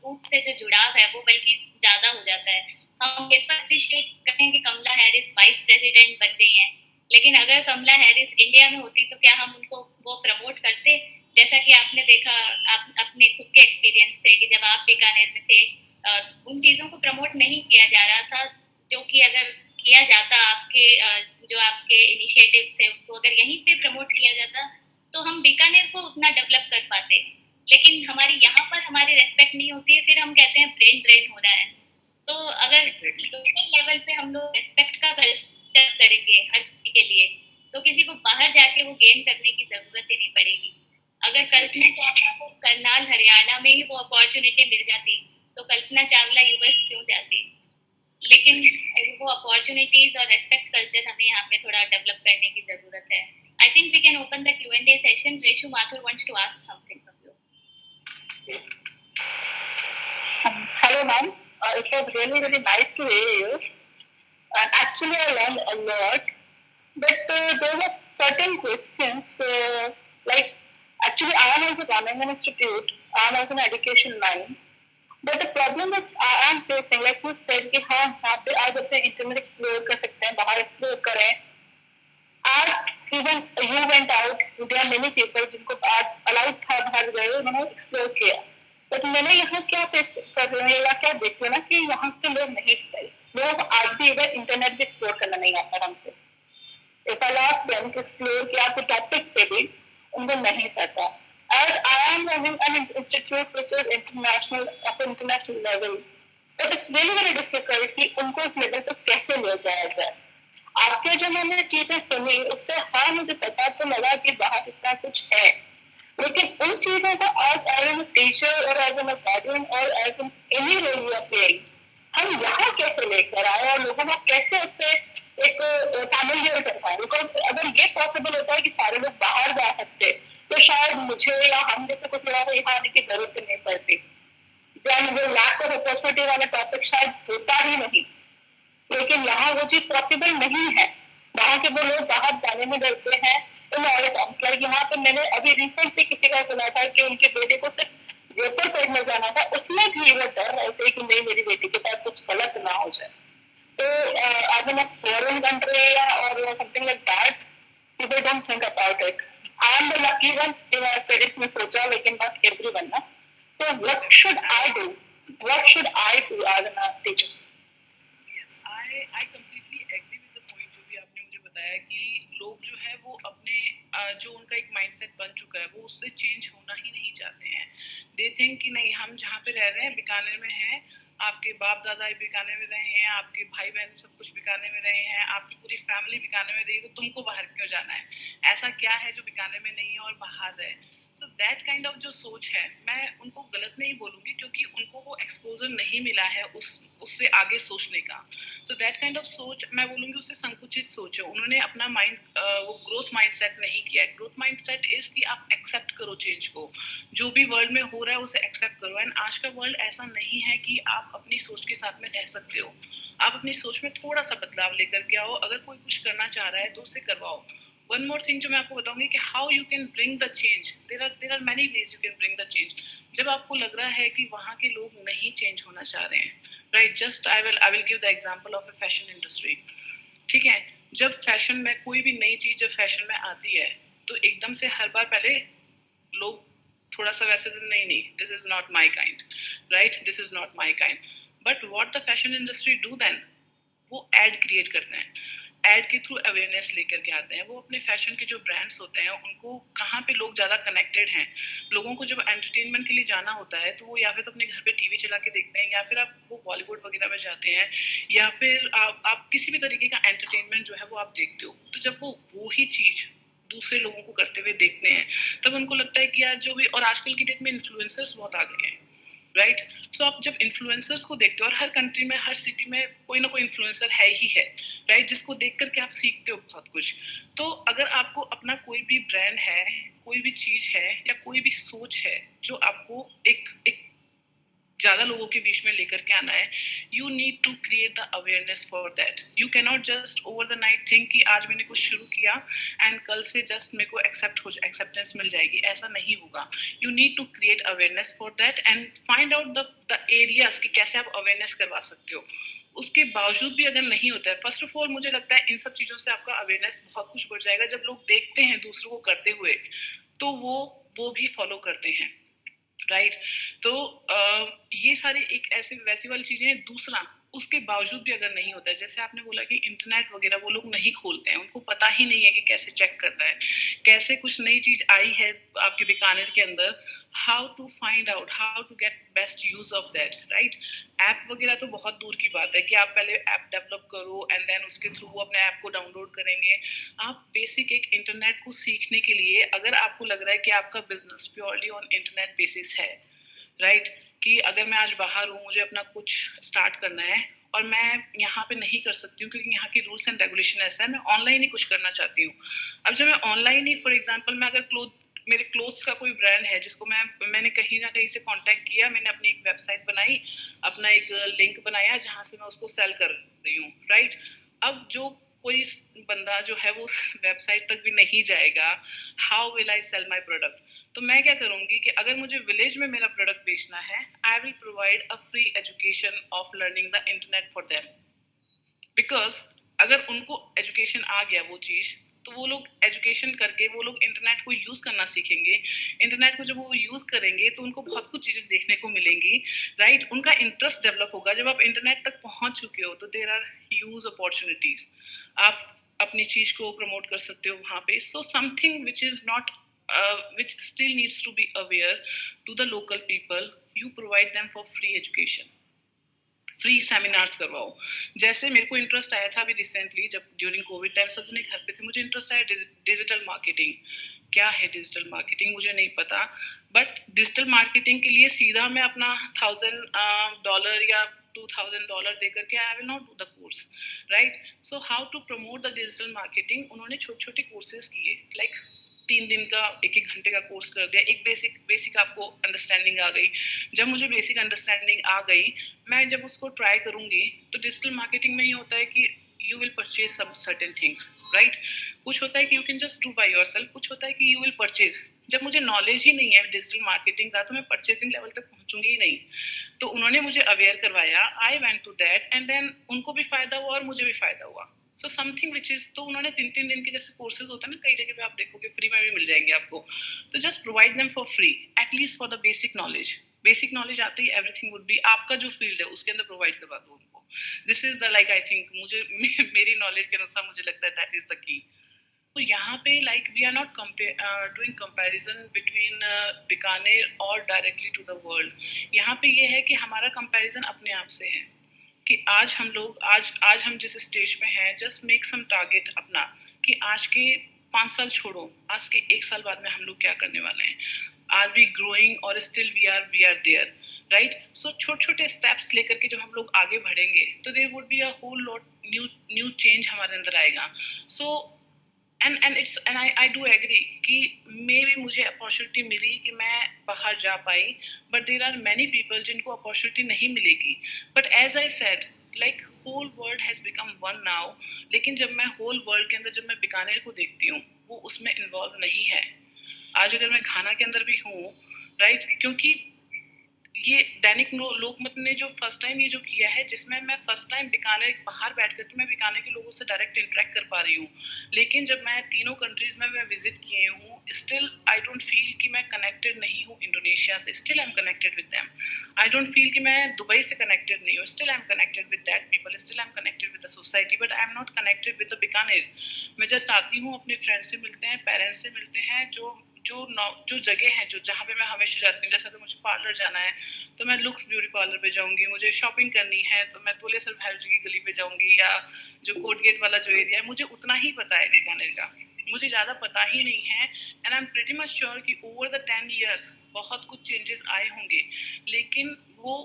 रूट से जो जुड़ाव है वो बल्कि ज्यादा हो जाता है। हम ये अप्रिशिएट करें कि कमला हैरिस वाइस प्रेसिडेंट बन गई हैं, लेकिन अगर कमला हैरिस इंडिया में होती तो क्या हम उनको वो प्रमोट करते? जैसा कि आपने देखा आप अपने खुद के एक्सपीरियंस से कि जब आप बीकानेर में थे उन चीजों को प्रमोट नहीं किया जा रहा था, जो कि अगर किया जाता, आपके जो आपके इनिशिएटिव्स थे उनको अगर यहीं पे प्रमोट किया जाता तो हम बीकानेर को उतना डेवलप कर पाते। लेकिन हमारी यहाँ पर हमारी रेस्पेक्ट नहीं होती है, फिर हम कहते हैं ब्रेन ड्रेन हो रहा है। तो अगर लोकल लेवल पे हम लोग रेस्पेक्ट का कल्चर करेंगे हर किसी के लिए, तो किसी को बाहर जाके वो गेन करने की जरूरत ही नहीं पड़ेगी। अगर कल्पना चावला को करनाल हरियाणा में ही वो अपॉर्चुनिटी मिल जाती तो कल्पना चावला यूएस क्यों जाती? लेकिन वो अपॉर्चुनिटीज और रेस्पेक्ट कल्चर हमें यहाँ पे थोड़ा डेवलप करने की जरूरत है। I think we can open the Q&A session. Reshu Mathur wants to ask something from you. Hello, ma'am. It was really, really nice to hear you. And actually, I learned a lot. But there were certain questions, like, actually, I am also running an institute. I am also an education line. But the problem is, I am facing, like you said, कि हाँ यहाँ पे आज अपने internet explore कर सकते हैं, बाहर एक्सप्लोर करें. आज even you went out, there are many people जिनको आज अलाउड था बाहर गए, उन्होंने एक्सप्लोर किया. बट मैंने यहाँ क्या फेस कर रहे हैं या क्या देख रहे ना कि यहाँ से लोग नहीं गए, लोग आज भी इधर इंटरनेट भी एक्सप्लोर करना नहीं आता हमसे. If I ask them to explore कि आपके टॉपिक पे भी उनको नहीं पता. As I am running an institute which is international of international level, but it's really very difficult कि उनको उस लेवल पर कैसे ले जाया जाए. आपके जो मैंने चीजें सुनी उससे हाँ मुझे पता तो लगा कि बाहर इतना कुछ है, लेकिन उन चीजों को आज एज एन टीचर और एज एन गार्डियन और as an any role you are playing हम यहाँ कैसे लेकर आए और लोगों को कैसे उससे एक फैमिलियर कर पाए. बिकॉज अगर ये पॉसिबल होता है कि सारे लोग बाहर जा सकते तो शायद मुझे या हम जैसे कुछ लोगों को यहाँ आने की जरूरत नहीं पड़ती. जैन वो लैक ऑफ अपॉर्चुनिटी वाला टॉपिक शायद होता ही नहीं. लेकिन यहाँ वो चीज पॉसिबल नहीं है. वहाँ के वो लोग बाहर जाने में डरते हैं. तो लाइक यहाँ पे मैंने अभी रिसेंटली किसी का सुना था कि उनके बेटे को सिर्फ जयपुर पढ़ने जाना था, उसमें भी वो डर रहे थे कि नहीं मेरी बेटी के साथ कुछ गलत ना हो जाए. So, as in a foreign country or something like that, people don't think about it. I am the lucky one in my parents में सोचा, लेकिन not everyone ना. So, what should I do? What should I do as a teacher? Yes, I completely agree with the point जो भी आपने मुझे बताया कि लोग जो है वो अपने जो उनका एक माइंडसेट बन चुका है वो उससे चेंज होना ही नहीं चाहते हैं. They think कि नहीं हम जहाँ पे रह रहे हैं बीकानेर में हैं, आपके बाप दादा बीकानेर में रहे हैं, आपके भाई बहन सब कुछ बीकानेर में रहे हैं, आपकी पूरी फैमिली बीकानेर में रही, तो तुमको बाहर क्यों जाना है? ऐसा क्या है जो बीकानेर में नहीं है और बाहर है? सो दैट काइंड ऑफ जो सोच है, मैं उनको गलत नहीं बोलूँगी, क्योंकि उनको वो एक्सपोजर नहीं मिला है उससे आगे सोचने का। तो दैट काइंड ऑफ सोच मैं बोलूँगी उससे संकुचित सोच है। उन्होंने अपना माइंड वो ग्रोथ माइंडसेट नहीं किया है। ग्रोथ माइंडसेट इज़ कि आप एक्सेप्ट करो चेंज को, जो भी वर्ल्ड में हो रहा है उसे एक्सेप्ट करो। एंड आज का वर्ल्ड ऐसा नहीं है कि आप अपनी सोच के साथ में रह सकते हो। आप अपनी सोच में थोड़ा सा बदलाव लेकर के आओ। अगर कोई कुछ करना चाह रहा है तो उसे करवाओ। वन मोर थिंग जो मैं आपको बताऊंगी कि how you can bring the change, there are many ways you can bring the change. जब आपको लग रहा है कि वहाँ के लोग नहीं चेंज होना चाह रहे हैं, right, just I will give the example of a fashion industry. ठीक है, जब फैशन में कोई भी नई चीज़ जब फैशन में आती है तो एकदम से हर बार पहले लोग थोड़ा सा वैसे तो नहीं, this is not my kind, right, this is not my kind. But what the fashion industry do then, वो एड क्रिएट करते हैं। एड के थ्रू अवेयरनेस लेकर के आते हैं। वो अपने फैशन के जो ब्रांड्स होते हैं उनको कहाँ पे लोग ज़्यादा कनेक्टेड हैं, लोगों को जब एंटरटेनमेंट के लिए जाना होता है तो वो या फिर तो अपने घर पे टीवी चला के देखते हैं, या फिर आप वो बॉलीवुड वगैरह में जाते हैं, या फिर आप किसी भी तरीके का एंटरटेनमेंट जो है वो आप देखते हो। तो जब वो ही चीज़ दूसरे लोगों को करते हुए देखते हैं तब उनको लगता है कि यार जो भी, और आजकल की डेट में इन्फ्लुएंसर्स बहुत आ गए हैं, राइट। सो आप जब इन्फ्लुएंसर्स को देखते हो, और हर कंट्री में हर सिटी में कोई ना कोई इन्फ्लुएंसर है ही है, राइट, जिसको देख करके आप सीखते हो बहुत कुछ। तो अगर आपको अपना कोई भी ब्रांड है, कोई भी चीज है, या कोई भी सोच है जो आपको एक ज़्यादा लोगों के बीच में लेकर के आना है, you need to create the awareness for that. You cannot just over the night think कि आज मैंने कुछ शुरू किया एंड कल से जस्ट मेरे को एक्सेप्टेंस मिल जाएगी, ऐसा नहीं होगा। You need to create awareness for that and find out the areas कि कैसे आप अवेयरनेस करवा सकते हो। उसके बावजूद भी अगर नहीं होता है, फर्स्ट ऑफ ऑल मुझे लगता है इन सब चीज़ों से आपका अवेयरनेस बहुत कुछ बढ़ जाएगा। जब लोग देखते हैं दूसरों को करते हुए तो वो भी फॉलो करते हैं, राइट। तो ये सारी एक ऐसे वैसी वाली चीजें हैं। दूसरा, उसके बावजूद भी अगर नहीं होता है, जैसे आपने बोला कि इंटरनेट वगैरह वो लोग नहीं खोलते हैं, उनको पता ही नहीं है कि कैसे चेक करना है, कैसे कुछ नई चीज आई है आपके बीकानेर के अंदर, how to find out, how to get best use of that, right. App वगैरह तो बहुत दूर की बात है कि आप पहले ऐप डेवलप करो एंड देन उसके थ्रू वो अपने ऐप को डाउनलोड करेंगे। आप बेसिक एक इंटरनेट को सीखने के लिए, अगर आपको लग रहा है कि आपका business purely on internet basis है, राइट, कि अगर मैं आज बाहर हूँ, मुझे अपना कुछ स्टार्ट करना है और मैं यहाँ पे नहीं कर सकती हूँ क्योंकि यहाँ की रूल्स एंड रेगुलेशन ऐसा है, मैं ऑनलाइन ही कुछ करना चाहती हूँ। अब जब मैं ऑनलाइन ही, फॉर एग्जांपल, मैं अगर मेरे क्लोथ्स का कोई ब्रांड है जिसको मैंने कहीं ना कहीं से कांटेक्ट किया, मैंने अपनी एक वेबसाइट बनाई, अपना एक लिंक बनाया जहाँ से मैं उसको सेल कर रही हूँ, राइट। अब जो कोई बंदा जो है वो उस वेबसाइट तक भी नहीं जाएगा, how will I sell my product. तो मैं क्या करूँगी कि अगर मुझे विलेज में मेरा प्रोडक्ट बेचना है, I will provide a free education of learning the internet for them. Because अगर उनको एजुकेशन आ गया वो चीज़, तो वो लोग एजुकेशन करके वो लोग इंटरनेट को यूज़ करना सीखेंगे। इंटरनेट को जब वो यूज़ करेंगे तो उनको बहुत कुछ चीज़ें देखने को मिलेंगी, राइट। उनका इंटरेस्ट डेवलप होगा। जब आप इंटरनेट तक पहुंच चुके हो तो देर आर ह्यूज अपॉर्चुनिटीज, आप अपनी चीज़ को प्रमोट कर सकते हो वहाँ पे। So something which is not which still needs to be aware to the local people, you provide them for free education, free seminars करवाओ। जैसे मेरे को इंटरेस्ट आया था अभी रिसेंटली, जब ड्यूरिंग कोविड टाइम सब जने घर पे थे, मुझे इंटरेस्ट आया डिजिटल मार्केटिंग। क्या है डिजिटल मार्केटिंग मुझे नहीं पता, बट डिजिटल मार्केटिंग के लिए सीधा मैं अपना $1000 या $2000 दे करके I will not do the course, right. So how to promote the digital marketing, उन्होंने छोटे छोटे कोर्सेज किए, लाइक 3 दिन का 1-1 घंटे का कोर्स कर दिया। एक बेसिक आपको अंडरस्टैंडिंग आ गई। जब मुझे बेसिक अंडरस्टैंडिंग आ गई, मैं जब उसको ट्राई करूंगी, तो डिजिटल मार्केटिंग में ये होता है कि you will purchase some certain things, right. कुछ होता है कि you can just do by yourself, कुछ होता है कि यू विल परचेज। जब मुझे नॉलेज ही नहीं है डिजिटल मार्केटिंग का, तो मैं परचेजिंग लेवल तक पहुंचूंगी ही नहीं। तो उन्होंने मुझे अवेयर करवाया, I went to that and then उनको भी फायदा हुआ और मुझे भी फायदा हुआ। सो समथिंग विच इज, तो उन्होंने 3-3 दिन के जैसे कोर्सेज होते हैं ना, कई जगह पे आप देखोगे फ्री में भी मिल जाएंगे आपको। तो just provide them for free, at least for the basic knowledge. Basic knowledge आते ही एवरीथिंग वुड बी, आपका जो फील्ड है उसके अंदर प्रोवाइड करवा दो उनको। This is the, like, I think, मुझे मेरी नॉलेज के अनुसार मुझे लगता है दैट इज द की। तो यहाँ पे like we are not doing comparison between Bikaner और डायरेक्टली टू द वर्ल्ड। यहाँ पे ये है कि हमारा कंपैरिजन अपने आप से है कि आज हम लोग आज हम जिस स्टेज पे हैं, जस्ट मेक सम टारगेट अपना कि आज के 5 साल छोड़ो, आज के 1 साल बाद में हम लोग क्या करने वाले हैं? आर वी ग्रोइंग और still we are there, right? So छोटे छोटे स्टेप्स लेकर के जब हम लोग आगे बढ़ेंगे तो there would be a whole lot new change हमारे अंदर आएगा. So and I do agree कि मे भी मुझे अपॉर्चुनिटी मिली कि मैं बाहर जा पाई, but there are many people जिनको अपॉर्चुनिटी नहीं मिलेगी. But as I said, like whole world has become one now. लेकिन जब मैं होल वर्ल्ड के अंदर जब मैं बीकानेर को देखती हूँ, वो उसमें इन्वॉल्व नहीं है. आज अगर मैं घाना के अंदर भी हूँ, राइट, क्योंकि ये दैनिक लोकमत ने जो फर्स्ट टाइम ये जो किया है, जिसमें मैं फर्स्ट टाइम बीकानेर बाहर बैठ करके मैं बीकानेर के लोगों से डायरेक्ट इंटरेक्ट कर पा रही हूँ. लेकिन जब मैं तीनों कंट्रीज में मैं विजिट किए हूँ, स्टिल आई डोंट फील कि मैं कनेक्टेड नहीं हूँ इंडोनेशिया से. Still I am connected with them. I don't feel कि मैं दुबई से कनेक्टेड नहीं हूँ. Still I am connected with that people. Still I am connected with the society, but I am not connected with the Bikaner. मैं just आती हूँ, अपने friends से मिलते हैं, पेरेंट्स से मिलते हैं. जो जगह है जो जहाँ पे मैं हमेशा जाती हूँ, जैसे अगर मुझे पार्लर जाना है तो मैं लुक्स ब्यूटी पार्लर पे जाऊँगी. मुझे शॉपिंग करनी है तो मैं तोलेसर भैरव जी की गली पे जाऊँगी, या जो कोर्ट गेट वाला जो एरिया है, मुझे उतना ही पता है बीकानेर का. मुझे ज़्यादा पता ही नहीं है. And I am pretty much sure कि ओवर द 10 years बहुत कुछ चेंजेस आए होंगे, लेकिन वो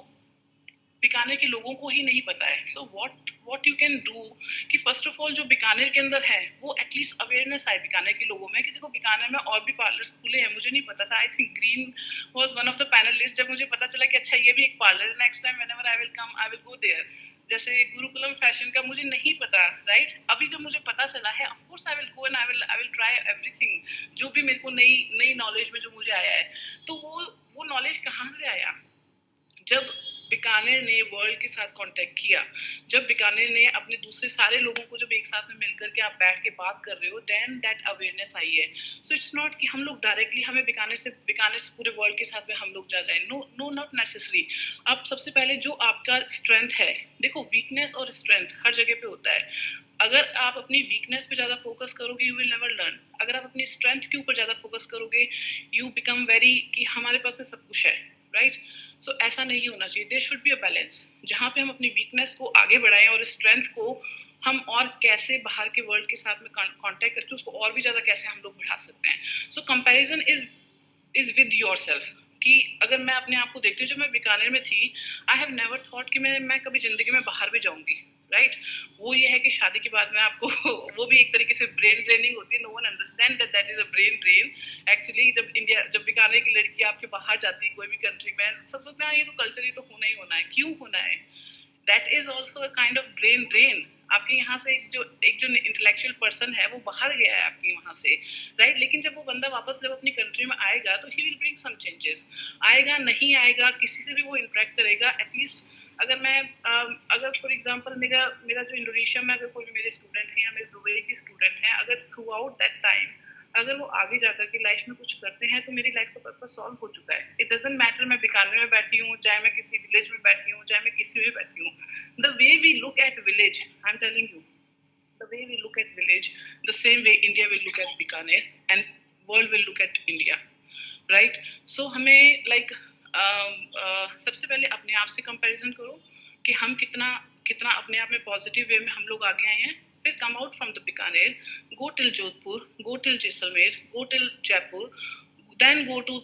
बीकानेर के लोगों को ही नहीं पता है. So what you can do कि फर्स्ट ऑफ ऑल जो बीकानेर के अंदर है वो एटलीस्ट अवेयरनेस आए बीकानेर के लोगों में कि देखो बीकानेर में और भी पार्लर्स खुले हैं. मुझे नहीं पता था. I think green was one of the panelist. जब मुझे पता चला कि अच्छा ये भी एक पार्लर है, next time whenever I will come I will go there. जैसे गुरुकुलम फैशन का मुझे नहीं पता, राइट? अभी जब मुझे पता चला है, of course I will go and I will try everything. जो भी मेरे को नई नॉलेज में जो मुझे आया है, तो वो नॉलेज कहाँ से आया? जब बीकानेर ने वर्ल्ड के साथ कांटेक्ट किया, जब बीकानेर ने अपने दूसरे सारे लोगों को जब एक साथ में मिलकर के आप बैठ के बात कर रहे हो, देन दैट अवेयरनेस आई है. सो इट्स नॉट कि हम लोग डायरेक्टली हमें बीकानेर से पूरे वर्ल्ड के साथ में हम लोग जा जाए. No not necessary. आप सबसे पहले जो आपका स्ट्रेंथ है, देखो वीकनेस और स्ट्रेंथ हर जगह पे होता है. अगर आप अपनी वीकनेस पे ज़्यादा फोकस करोगे, यू विल नेवर लर्न. अगर आप अपनी स्ट्रेंथ के ऊपर ज़्यादा फोकस करोगे, यू बिकम वेरी कि हमारे पास में सब कुछ है, राइट? सो ऐसा नहीं होना चाहिए. There should be a balance, जहाँ पे हम अपनी वीकनेस को आगे बढ़ाएं और स्ट्रेंथ को हम और कैसे बाहर के वर्ल्ड के साथ में कांटेक्ट करके उसको और भी ज़्यादा कैसे हम लोग बढ़ा सकते हैं. सो कंपैरिजन इज विद योरसेल्फ. कि अगर मैं अपने आप को देखती हूँ, जब मैं बीकानेर में थी, आई हैव नेवर थॉट कि मैं कभी ज़िंदगी में बाहर भी जाऊँगी, राइट? वो ये है कि शादी के बाद में आपको वो भी एक तरीके से ब्रेन ड्रेनिंग होती है. No one understand that is a brain drain. Actually जब बीकानेर की लड़की आपके बाहर जाती है कोई भी कंट्री में, सब सोचते हैं ये तो कल्चर, ये तो होना ही होना है. क्यों होना है? That is also a kind of brain drain. आपके यहाँ से एक जो इंटेलेक्चुअल पर्सन है वो बाहर गया है आपके वहाँ से, राइट? लेकिन जब वो बंदा वापस जब अपनी कंट्री में आएगा तो he will bring some changes. आएगा नहीं आएगा, किसी से भी वो इंटरेक्ट करेगा. एटलीस्ट अगर फॉर एग्जांपल मेरा जो इंडोनेशिया में अगर कोई भी मेरे स्टूडेंट हैं या मेरे दुबई के स्टूडेंट हैं, अगर थ्रू आउट दैट टाइम अगर वो आगे जाकर के लाइफ में कुछ करते हैं, तो मेरी लाइफ का पर्पज सॉल्व हो चुका है. इट डजंट मैटर मैं बीकानेर में बैठी हूँ, चाहे मैं किसी विलेज में बैठी हूँ, चाहे मैं किसी में बैठी हूँ. The way we look at village, I am telling you, the way we look at village, the same way India will look at Bikaner and world will look at India, right? So हमें like सबसे पहले अपने आप से comparison करो कि हम कितना अपने आप में पॉजिटिव वे में हम लोग आगे आए हैं. फिर come out from the Bikaner, go till Jodhpur, go till Jaisalmer, go till Jaipur, then go to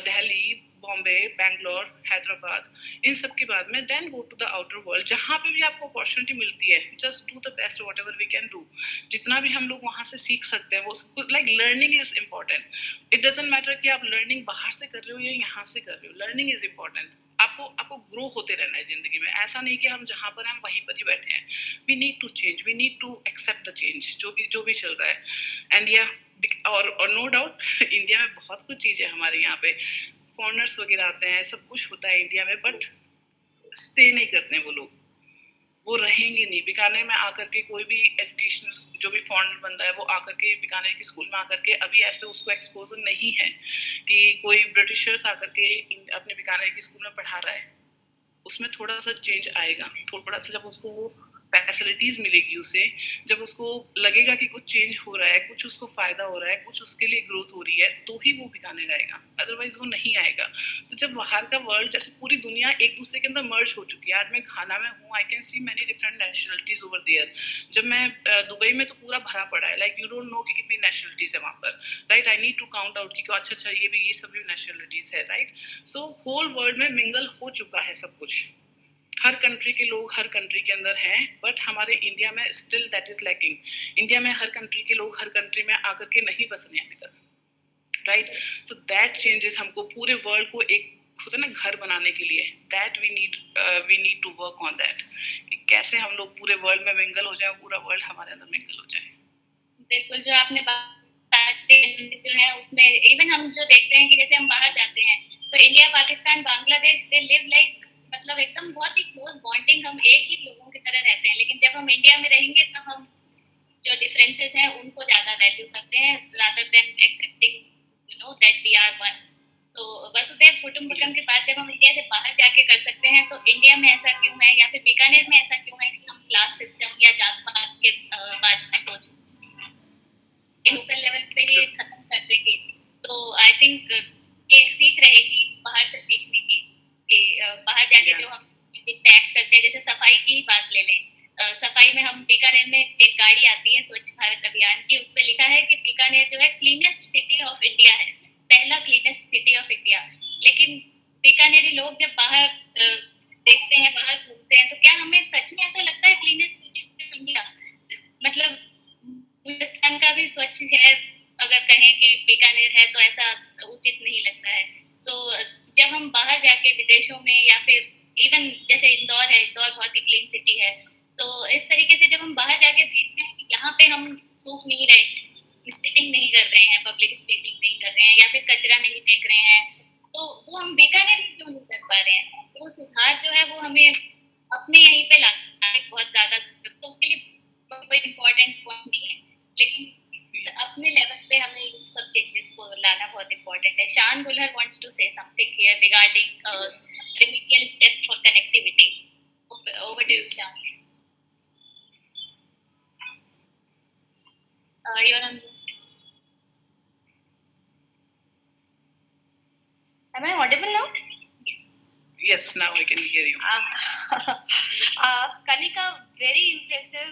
Delhi, Bombay, Bangalore, Hyderabad. इन सब के बाद में then go to the outer world. जहाँ पे भी आपको अपॉर्चुनिटी मिलती है, just do the best whatever we can do. जितना भी हम लोग वहाँ से सीख सकते हैं वो सब, like learning is important. It doesn't matter कि आप लर्निंग बाहर से कर रहे हो या यहाँ से कर रहे हो, लर्निंग इज इम्पॉर्टेंट. आपको ग्रो होते रहना है जिंदगी में. ऐसा नहीं कि हम जहाँ पर हम वहीं पर ही बैठे हैं. We need to change, we need to accept the change जो भी चल रहा है. एंड या और नो डाउट इंडिया में बहुत कुछ चीज़ें हमारे यहाँ पे फॉरेनर्स वगैरह आते हैं, सब कुछ होता है इंडिया में, बट स्टे नहीं करते हैं वो लोग. वो रहेंगे नहीं. बीकानेर में आकर के कोई भी एजुकेशनल जो भी फॉरेनर बंदा है वो आकर के बीकानेर के स्कूल में आकर के अभी ऐसे उसको एक्सपोजर नहीं है कि कोई ब्रिटिशर्स आकर के अपने बीकानेर के स्कूल में पढ़ा रहा है. उसमें थोड़ा सा चेंज आएगा, थोड़ा सा जब उसको फैसिलिटीज़ मिलेगी उसे, जब उसको लगेगा कि कुछ चेंज हो रहा है, कुछ उसको फ़ायदा हो रहा है, कुछ उसके लिए ग्रोथ हो रही है, तो ही वो बीकानेर आएगा, अदरवाइज़ वो नहीं आएगा। तो जब बाहर का वर्ल्ड, जैसे पूरी दुनिया एक दूसरे के अंदर मर्ज हो चुकी है, आज मैं घाना में हूँ, I can see many different nationalities over there. जब मैं दुबई में, तो पूरा भरा पड़ा है, लाइक यू डोंट नो कि कितनी नेशनलिटीज़ है वहाँ पर, right. I need to count out कि अच्छा अच्छा ये सभी नेशनलिटीज़ है, राइट। सो होल वर्ल्ड में मिंगल हो चुका है सब कुछ, हर कंट्री के लोग हर कंट्री के अंदर हैं, बट हमारे इंडिया में still that is lacking. India में हर कंट्री के लोग हर कंट्री में आकर के नहीं बस रहे हैं अभी तक, राइट। सो दैट चेंजेस हमको पूरे वर्ल्ड को एक होता है ना घर बनाने के लिए, that we need to work on that. कैसे हम लोग पूरे वर्ल्ड में मिंगल हो जाए, पूरा वर्ल्ड हमारे अंदर मिंगल हो जाए। बिल्कुल, जो आपने बातें जो है उसमें इवन हम जो देखते हैं कि जैसे हम बाहर जाते हैं तो India, Pakistan, Bangladesh, they live like, मतलब एकदम बहुत ही क्लोज बॉन्डिंग, हम एक ही लोगों की तरह रहते हैं। लेकिन जब हम इंडिया में रहेंगे तो हम जो डिफरेंसेस हैं उनको ज्यादा वैल्यू करते हैं rather than accepting that we are one. तो वसुधैव कुटुंबकम की बात जब हम इंडिया से बाहर जाके कर सकते हैं, तो इंडिया में ऐसा क्यों है या फिर बीकानेर में ऐसा क्यों है कि हम क्लास सिस्टम या जात पात के बात अप्रोच लोकल लेवल पे ही खत्म कर देंगे। तो आई थिंक एक सीख रहेगी बाहर से सीखने की, कि बाहर जाके जो हम टैग करते हैं, जैसे सफाई की ही बात ले लें। सफाई में हम बीकानेर में एक गाड़ी आती है स्वच्छ भारत अभियान की, उस पर लिखा है कि बीकानेर जो है क्लीनेस्ट सिटी ऑफ इंडिया है, पहला क्लीनेस्ट सिटी ऑफ इंडिया। लेकिन बीकानेरी लोग जब बाहर देखते हैं, बाहर घूमते हैं, तो क्या हमें सच में ऐसा लगता है क्लीनेस्ट सिटी ऑफ इंडिया? मतलब हिंदुस्तान का भी स्वच्छ शहर अगर कहें कि बीकानेर है तो ऐसा उचित नहीं लगता है। तो जब हम बाहर जाके विदेशों में या फिर इवन जैसे इंदौर है, इंदौर बहुत ही क्लीन सिटी है, तो इस तरीके से जब हम बाहर जाके देखते हैं कि यहाँ पे हम थूक नहीं रहे, स्पीकिंग नहीं कर रहे हैं, पब्लिक स्पीकिंग नहीं कर रहे हैं या फिर कचरा नहीं फेंक रहे हैं, तो वो हम बीकानेर में क्यों नहीं कर पा रहे हैं? तो वो सुधार जो है वो हमें अपने यहीं पे लाना है बहुत ज्यादा, तो उसके लिए कोई इम्पोर्टेंट पॉइंट नहीं है, लेकिन अपने लेवल पे हमें इन सब चेंजेस को लाना बहुत इम्पोर्टेंट है। Shan Gulhar wants to say something here regarding remedial step for connectivity. Over to you, Shan. You're on mute. Am I audible now? Yes, now I can hear you. Kanika, very impressive.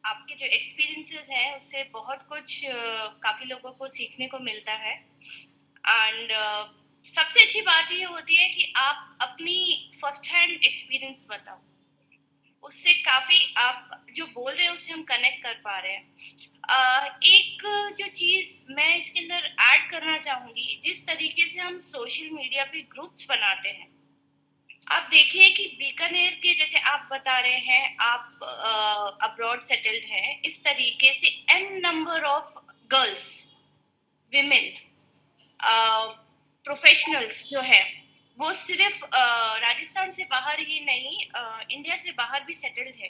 आपके जो experiences हैं उससे बहुत कुछ काफी लोगों को सीखने को मिलता है। एंड सबसे अच्छी बात ये होती है कि आप अपनी फर्स्ट हैंड एक्सपीरियंस बताओ, उससे काफी आप जो बोल रहे हैं उससे हम कनेक्ट कर पा रहे हैं। एक जो चीज मैं इसके अंदर ऐड करना चाहूंगी, जिस तरीके से हम सोशल मीडिया पे ग्रुप्स बनाते हैं, आप देखिए कि बीकानेर के जैसे आप बता रहे हैं आप अब्रॉड सेटल्ड हैं, इस तरीके से an number of girls, women, professionals जो है वो सिर्फ राजस्थान से बाहर ही नहीं, इंडिया से बाहर भी सेटल्ड है।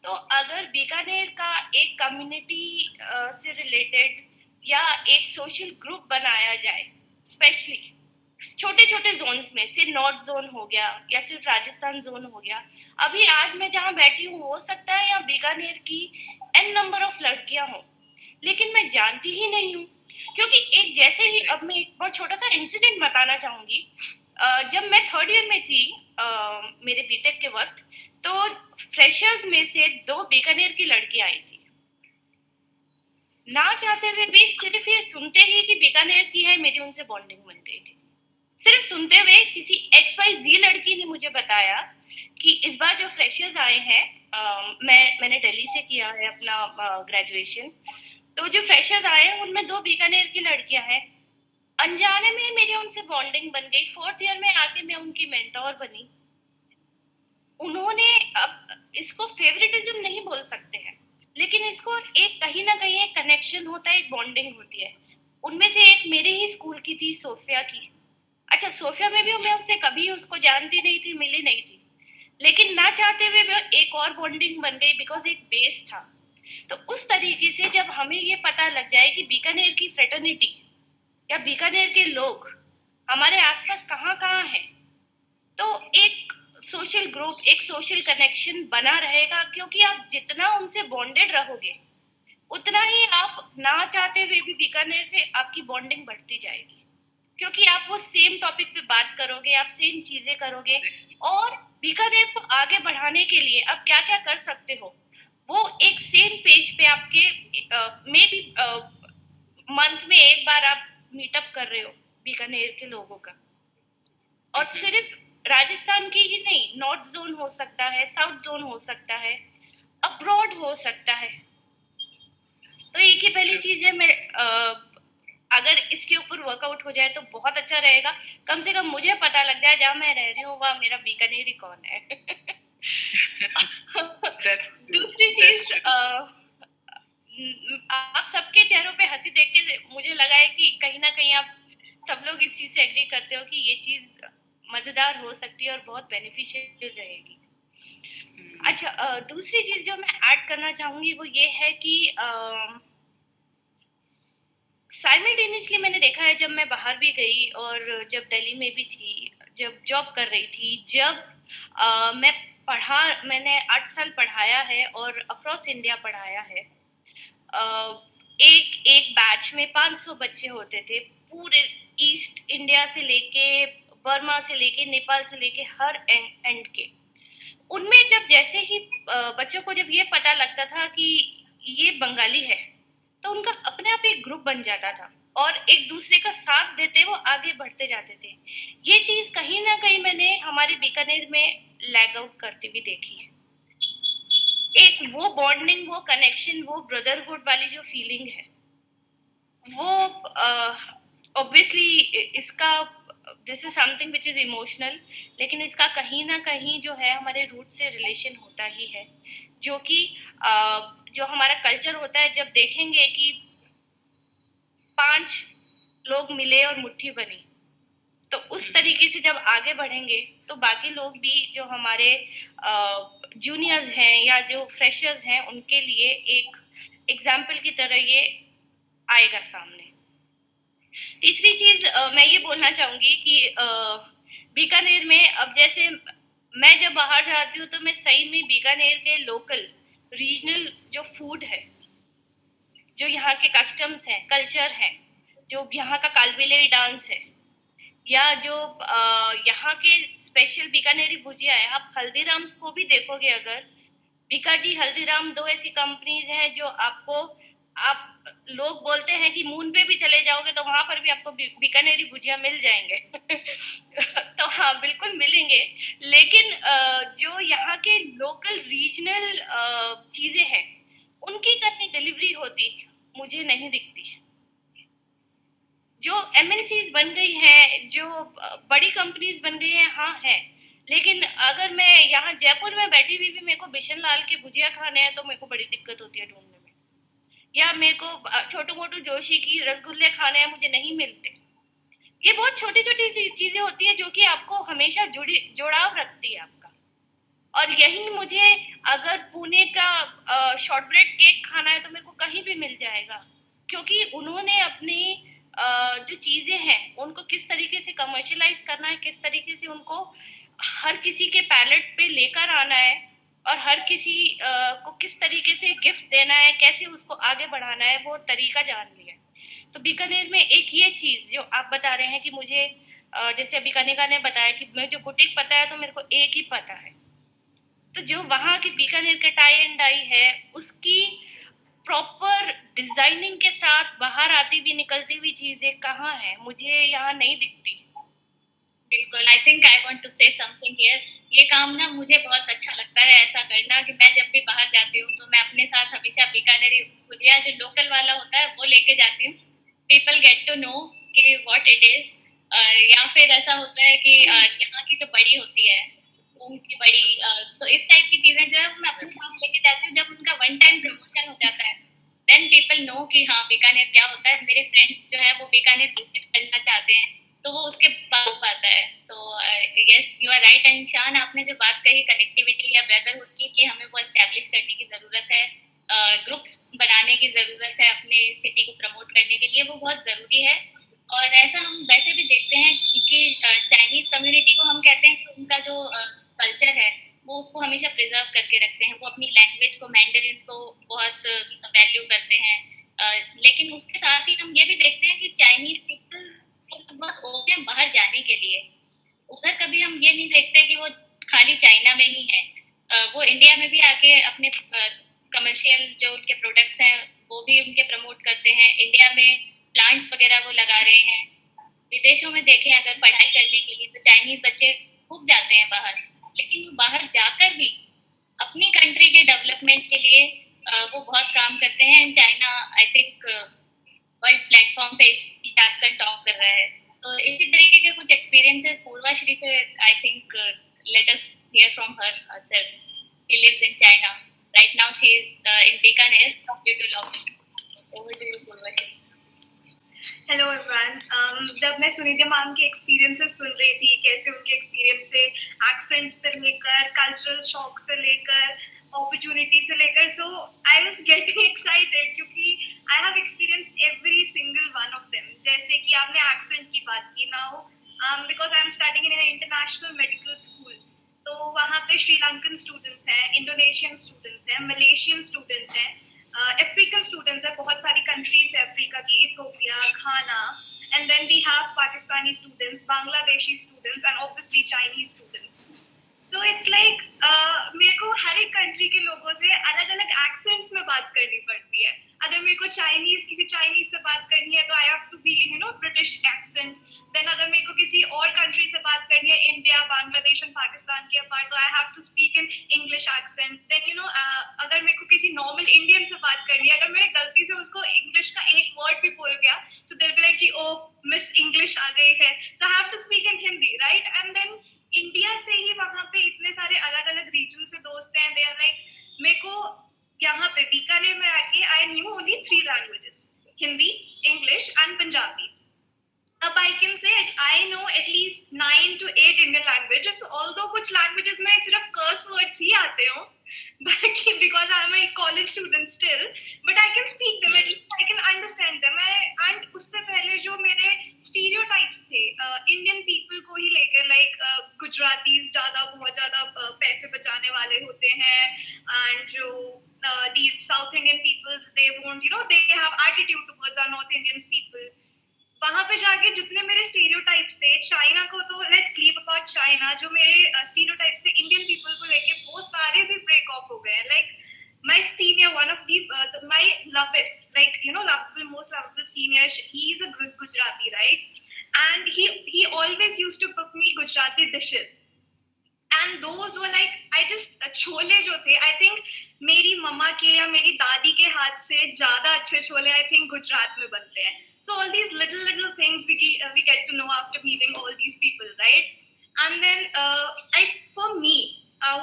तो अगर बीकानेर का एक कम्युनिटी से रिलेटेड या एक सोशल ग्रुप बनाया जाए, स्पेशली छोटे छोटे जोन्स में से नॉर्थ जोन हो गया या सिर्फ राजस्थान जोन हो गया, अभी आज मैं जहाँ बैठी हूँ हो सकता है यहाँ बीकानेर की एन नंबर ऑफ लड़कियां हो, लेकिन मैं जानती ही नहीं हूँ। क्योंकि एक जैसे ही, अब मैं एक बहुत छोटा सा इंसिडेंट बताना चाहूंगी। जब मैं थर्ड ईयर में थी मेरे बीटेक के वक्त, तो फ्रेशर्स में से 2 बीकानेर की लड़की आई थी। ना चाहते हुए भी सिर्फ ये सुनते ही कि बीकानेर की है, मेरी उनसे बॉन्डिंग बन गई थी। सिर्फ सुनते हुए किसी XYZ लड़की ने मुझे बताया कि इस बार जो फ्रेशर्स आए हैं, मैंने दिल्ली से किया है अपना ग्रेजुएशन, तो जो फ्रेशर्स आए हैं उनमें 2 बीकानेर की लड़कियां हैं। अनजाने में मेरी उनसे बॉन्डिंग बन गई। 4th ईयर में आके मैं उनकी मेंटोर बनी। उन्होंने, अब इसको फेवरेटिज्म नहीं बोल सकते हैं, लेकिन इसको एक कहीं ना कहीं एक कनेक्शन होता है, एक बॉन्डिंग होती है। उनमें से एक मेरे ही स्कूल की थी, सोफिया की। अच्छा, सोफिया में भी मैं उससे कभी उसको जानती नहीं थी, मिली नहीं थी, लेकिन ना चाहते हुए भी एक और बॉन्डिंग बन गई, बिकॉज एक बेस था। तो उस तरीके से जब हमें ये पता लग जाए कि बीकानेर की फ्रेटर्निटी या बीकानेर के लोग हमारे आसपास कहाँ कहाँ हैं, तो एक सोशल ग्रुप, एक सोशल कनेक्शन बना रहेगा, क्योंकि आप जितना उनसे बॉन्डेड रहोगे उतना ही आप ना चाहते हुए भी बीकानेर से आपकी बॉन्डिंग बढ़ती जाएगी, क्योंकि आप वो सेम टॉपिक पे बात करोगे, आप सेम चीजें करोगे, और बीकानेर को आगे बढ़ाने के लिए आप क्या क्या कर सकते हो वो एक सेम पेज पे आपके मे बी मंथ में एक बार आप मीटअप कर रहे हो बीकानेर के लोगों का। और सिर्फ राजस्थान की ही नहीं, नॉर्थ जोन हो सकता है, साउथ जोन हो सकता है, अब्रॉड हो सकता है। तो एक ही पहली चीज है, मैं अगर इसके ऊपर वर्कआउट हो जाए तो बहुत अच्छा रहेगा। कम से कम मुझे पता लग जाए जहाँ मैं रह रही हूँ वहाँ मेरा बीकानेरी कौन है। दूसरी चीज, आप सबके चेहरों पे हंसी देख के मुझे लगा है कि कहीं ना कहीं आप सब लोग इस चीज से एग्री करते हो कि ये चीज मजेदार हो सकती है और बहुत बेनिफिशियल रहेगी। अच्छा, दूसरी चीज जो मैं ऐड करना चाहूंगी वो ये है कि साइमल्टेनियसली मैंने देखा है, जब मैं बाहर भी गई और जब दिल्ली में भी थी, जब जॉब कर रही थी, जब मैंने 8 साल पढ़ाया है और अक्रॉस इंडिया पढ़ाया है। एक एक बैच में 500 बच्चे होते थे, पूरे ईस्ट इंडिया से लेके बर्मा से लेके नेपाल से लेके हर एंड के। उनमें जब जैसे ही बच्चों को जब ये पता लगता था कि ये बंगाली है तो उनका अपने आप एक ग्रुप बन जाता था और एक दूसरे का साथ देते वो आगे बढ़ते जाते थे। ये चीज कहीं ना कहीं मैंने हमारे बीकानेर में लैग आउट करती हुई देखी है। एक वो बॉन्डिंग, वो कनेक्शन, वो ब्रदरहुड वाली जो फीलिंग है वो ऑब्वियसली इसका this is something which is emotional, लेकिन इसका कहीं ना कहीं जो है हमारे रूट से रिलेशन होता ही है, जो कि जो हमारा कल्चर होता है, जब देखेंगे कि 5 लोग मिले और मुट्ठी बनी, तो उस तरीके से जब आगे बढ़ेंगे तो बाकी लोग भी जो हमारे जूनियर्स हैं या जो फ्रेशर्स हैं उनके लिए एक एग्जाम्पल की तरह ये आएगा सामने। तीसरी चीज मैं ये बोलना चाहूंगी कि बीकानेर में अब जैसे मैं जब बाहर जाती हूँ तो मैं सही में बीकानेर के लोकल रीजनल जो फूड है, जो यहाँ के कस्टम्स हैं, कल्चर है, जो यहाँ का कालबेलिया डांस है, या जो यहाँ के स्पेशल बीकानेरी भुजिया है। आप हल्दीराम्स को भी देखोगे, अगर बीकाजी हल्दीराम 2 ऐसी कंपनीज हैं जो आपको, आप लोग बोलते हैं कि मून पे भी चले जाओगे तो वहां पर भी आपको बीकानेरी भुजिया मिल जाएंगे। तो हाँ, बिल्कुल मिलेंगे, लेकिन जो यहाँ के लोकल रीजनल चीजें हैं उनकी कहीं डिलीवरी होती मुझे नहीं दिखती। जो एमएनसीज बन गई हैं, जो बड़ी कंपनीज बन गई हैं, हाँ है, लेकिन अगर मैं यहाँ जयपुर में बैठी हुई भी मेरे को बिशन लाल के भुजिया खाने हैं तो मेरे को बड़ी दिक्कत होती है ढूंढने में, या मेरे को छोटू मोटू जोशी की रसगुल्ले खाने हैं, मुझे नहीं मिलते। ये बहुत छोटी छोटी चीजें होती है जो कि आपको हमेशा जुड़ाव रखती है आपका। और यही मुझे अगर पुणे का शॉर्ट ब्रेड केक खाना है तो मेरे को कहीं भी मिल जाएगा, क्योंकि उन्होंने अपनी जो चीजें हैं उनको किस तरीके से कमर्शियलाइज करना है, किस तरीके से उनको हर किसी के पैलेट पे लेकर आना है, और हर किसी को किस तरीके से गिफ्ट देना है, कैसे उसको आगे बढ़ाना है, वो तरीका जान लिया है। तो बीकानेर में एक ये चीज जो आप बता रहे हैं कि मुझे जैसे अभी कनिका ने बताया कि मुझे जो बुटीक पता है तो मेरे को एक ही पता है, तो जो वहाँ की बीकानेर का टाई एंड डाई है उसकी प्रॉपर डिजाइनिंग के साथ बाहर आती हुई निकलती हुई चीजें कहाँ है, मुझे यहाँ नहीं दिखती। बिल्कुल, I think I want to say something here. ये काम ना मुझे बहुत अच्छा लगता है ऐसा करना, कि मैं जब भी बाहर जाती हूँ तो मैं अपने साथ हमेशा बीकानेरी भुजिया जो लोकल वाला होता है वो लेके जाती हूँ। पीपल गेट टू नो कि व्हाट इट इज। या फिर ऐसा होता है कि यहाँ की जो बड़ी होती है, मूंग की बड़ी, तो इस टाइप की चीजें जो है वो मैं अपने साथ लेके जाती हूँ। जब उनका वन टाइम प्रमोशन हो जाता है देन पीपल नो कि हाँ बीकानेर क्या होता है। मेरे फ्रेंड्स जो है वो बीकानेर विजिट करना चाहते हैं तो वो उसके बाद हो पाता है। तो yes, you are right. And Shaan, आपने जो बात कही कनेक्टिविटी या ब्रदरहुड की, कि हमें वो एस्टैब्लिश करने की जरूरत है, ग्रुप्स बनाने की जरूरत है अपने सिटी को प्रमोट करने के लिए, वो बहुत जरूरी है। और ऐसा हम वैसे भी देखते हैं कि चाइनीज कम्युनिटी को हम कहते हैं कि उनका जो कल्चर है वो उसको हमेशा प्रिजर्व करके रखते हैं, वो अपनी लैंग्वेज को, मैंडरिन को बहुत वैल्यू करते हैं। लेकिन उसके साथ ही हम ये भी देखते हैं कि चाइनीज पीपल बहुत ओपन हैं बाहर जाने के लिए। उधर कभी हम ये नहीं देखते कि वो खाली चाइना में ही है, वो इंडिया में भी आके अपने कमर्शियल जो उनके प्रोडक्ट्स हैं वो भी उनके प्रमोट करते हैं। इंडिया में प्लांट्स वगैरह वो लगा रहे हैं। विदेशों में देखें अगर पढ़ाई करने के लिए तो चाइनीज बच्चे खूब जाते हैं बाहर, लेकिन वो बाहर जाकर भी अपनी कंट्री के डेवलपमेंट के लिए वो बहुत काम करते हैं। China I think world platform पे इसकी आजकल टॉप कर रहा है। तो इसी तरीके के कुछ एक्सपीरियंसेस पूर्वाश्री से I think let us here from her herself. She lives in China. Right now she is in Bikaner due to lockdown. Over to you, Purvashri. Hello everyone. जब मैं सुनिधि मैम के एक्सपीरियंसेस सुन रही थी, कैसे उनके एक्सपीरियंस से accent से लेकर कल्चरल शॉक से लेकर अपॉर्चुनिटी से लेकर, so I was getting excited क्योंकि I have experience every single one of them. जैसे कि आपने एक्सेंट की बात की, now because I am studying in an international medical school, तो वहाँ पे श्रीलंकन स्टूडेंट्स हैं, इंडोनेशियन स्टूडेंट्स हैं, मलेशियन स्टूडेंट्स हैं, अफ्रीकन स्टूडेंट्स है, बहुत सारी कंट्रीज है अफ्रीका की, Ethiopia, Ghana, and then we have Pakistani students, Bangladeshi students and obviously Chinese students. So it's like मेरे को हर एक कंट्री के लोगों से अलग अलग एक्सेंट्स में बात करनी पड़ती है। अगर मेरे को किसी चाइनीज से बात करनी है तो I have to be in British accent. Then अगर मेरे को किसी और कंट्री से बात करनी है, इंडिया, बांग्लादेश एंड पाकिस्तान के अपार्ट, तो I have to speak in English accent. Then अगर मेरे को किसी नॉर्मल इंडियन से बात करनी है, अगर मैंने गलती से उसको इंग्लिश का एक वर्ड भी बोल गया, so they will be like कि ओ मिस इंग्लिश आ गई है, so I have to speak in Hindi, right? And then India से ही वहाँ पे इतने सारे अलग अलग रीजन से दोस्त हैं, दे आर लाइक, मेरे को यहाँ पे बीकानेर में आके I knew only 3 languages, Hindi, English and Punjabi. अब I can say I know at least 9 to 8 Indian languages, although कुछ languages में सिर्फ curse words ही आते हो, बाकी because I'm a college student still, but I can speak them, at least I can understand them. And उससे पहले जो मेरे stereotypes थे Indian people को ही लेकर, like Gujaratis बहुत ज़्यादा पैसे बचाने वाले होते हैं, and जो these South Indian peoples, they won't, they have attitude towards our North Indian people. वहाँ पे जाके जितने मेरे स्टीरियोटाइप्स थे, चाइना को तो लेट्स लीव अबाउट चाइना, जो मेरे स्टीरियोटाइप्स थे इंडियन पीपल को लेके, वो सारे भी ब्रेक ऑफ हो गए। Like my senior, one of my lovest, like most lovable senior, he is a Gujarati, right? And he always used to cook me Gujarati dishes, and those were like, I just chole जो थे, I think मेरी मम्मा के या मेरी दादी के हाथ से ज़्यादा अच्छे छोले I think गुजरात में बनते हैं। So all these little things we get to know after meeting all these people, right? And then for me,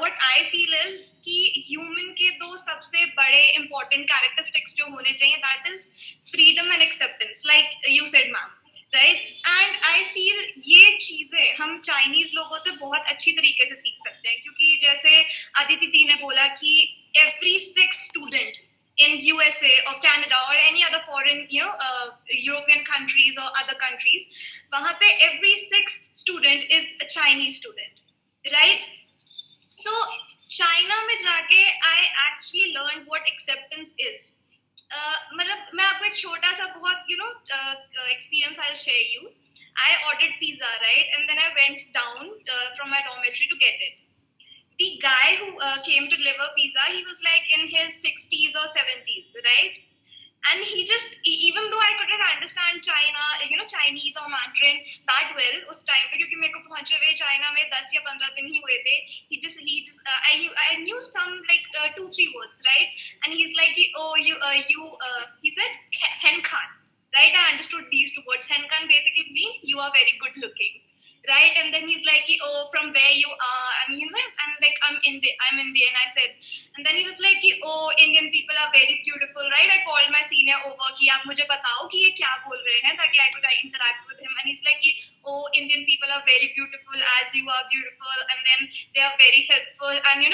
what I feel is कि human के 2 सबसे बड़े important characteristics जो होने चाहिए, that is freedom and acceptance, like you said ma'am, right? And I feel ये चीजें हम चाइनीज लोगों से बहुत अच्छी तरीके से सीख सकते हैं, क्योंकि जैसे अदिति दी ने बोला कि every 6th student in USA or Canada or any other foreign, European countries or other countries, वहाँ पे every 6th student is a Chinese student, right? So China में जाके I actually learned what acceptance is. मतलब मैं आपको एक छोटा सा बहुत experience I'll share you. I ordered pizza, right? And then I went down from my dormitory to get it. The guy who came to deliver pizza, he was like in his 60s or 70s, right? And he just, even though I couldn't understand Chinese or Mandarin that well उस time पे, क्योंकि मेरे को पहुंचे हुए China में 10 या 15 दिन ही हुए थे, I knew some like 2-3 words, right? And he's like, oh he said hen khan, right? I understood these 2 words. Hen khan basically means you are very good looking, right? And then he's like, oh, from where you are? And I'm like, I'm Indian, I said. And then he was like, oh, Indian people are very beautiful, right? I called my senior over कि आप मुझे बताओ कि ये क्या बोल रहे हैं, ताकि I could interact with him. And he's like, oh, Indian people are very beautiful as you are beautiful, and then they are very helpful. And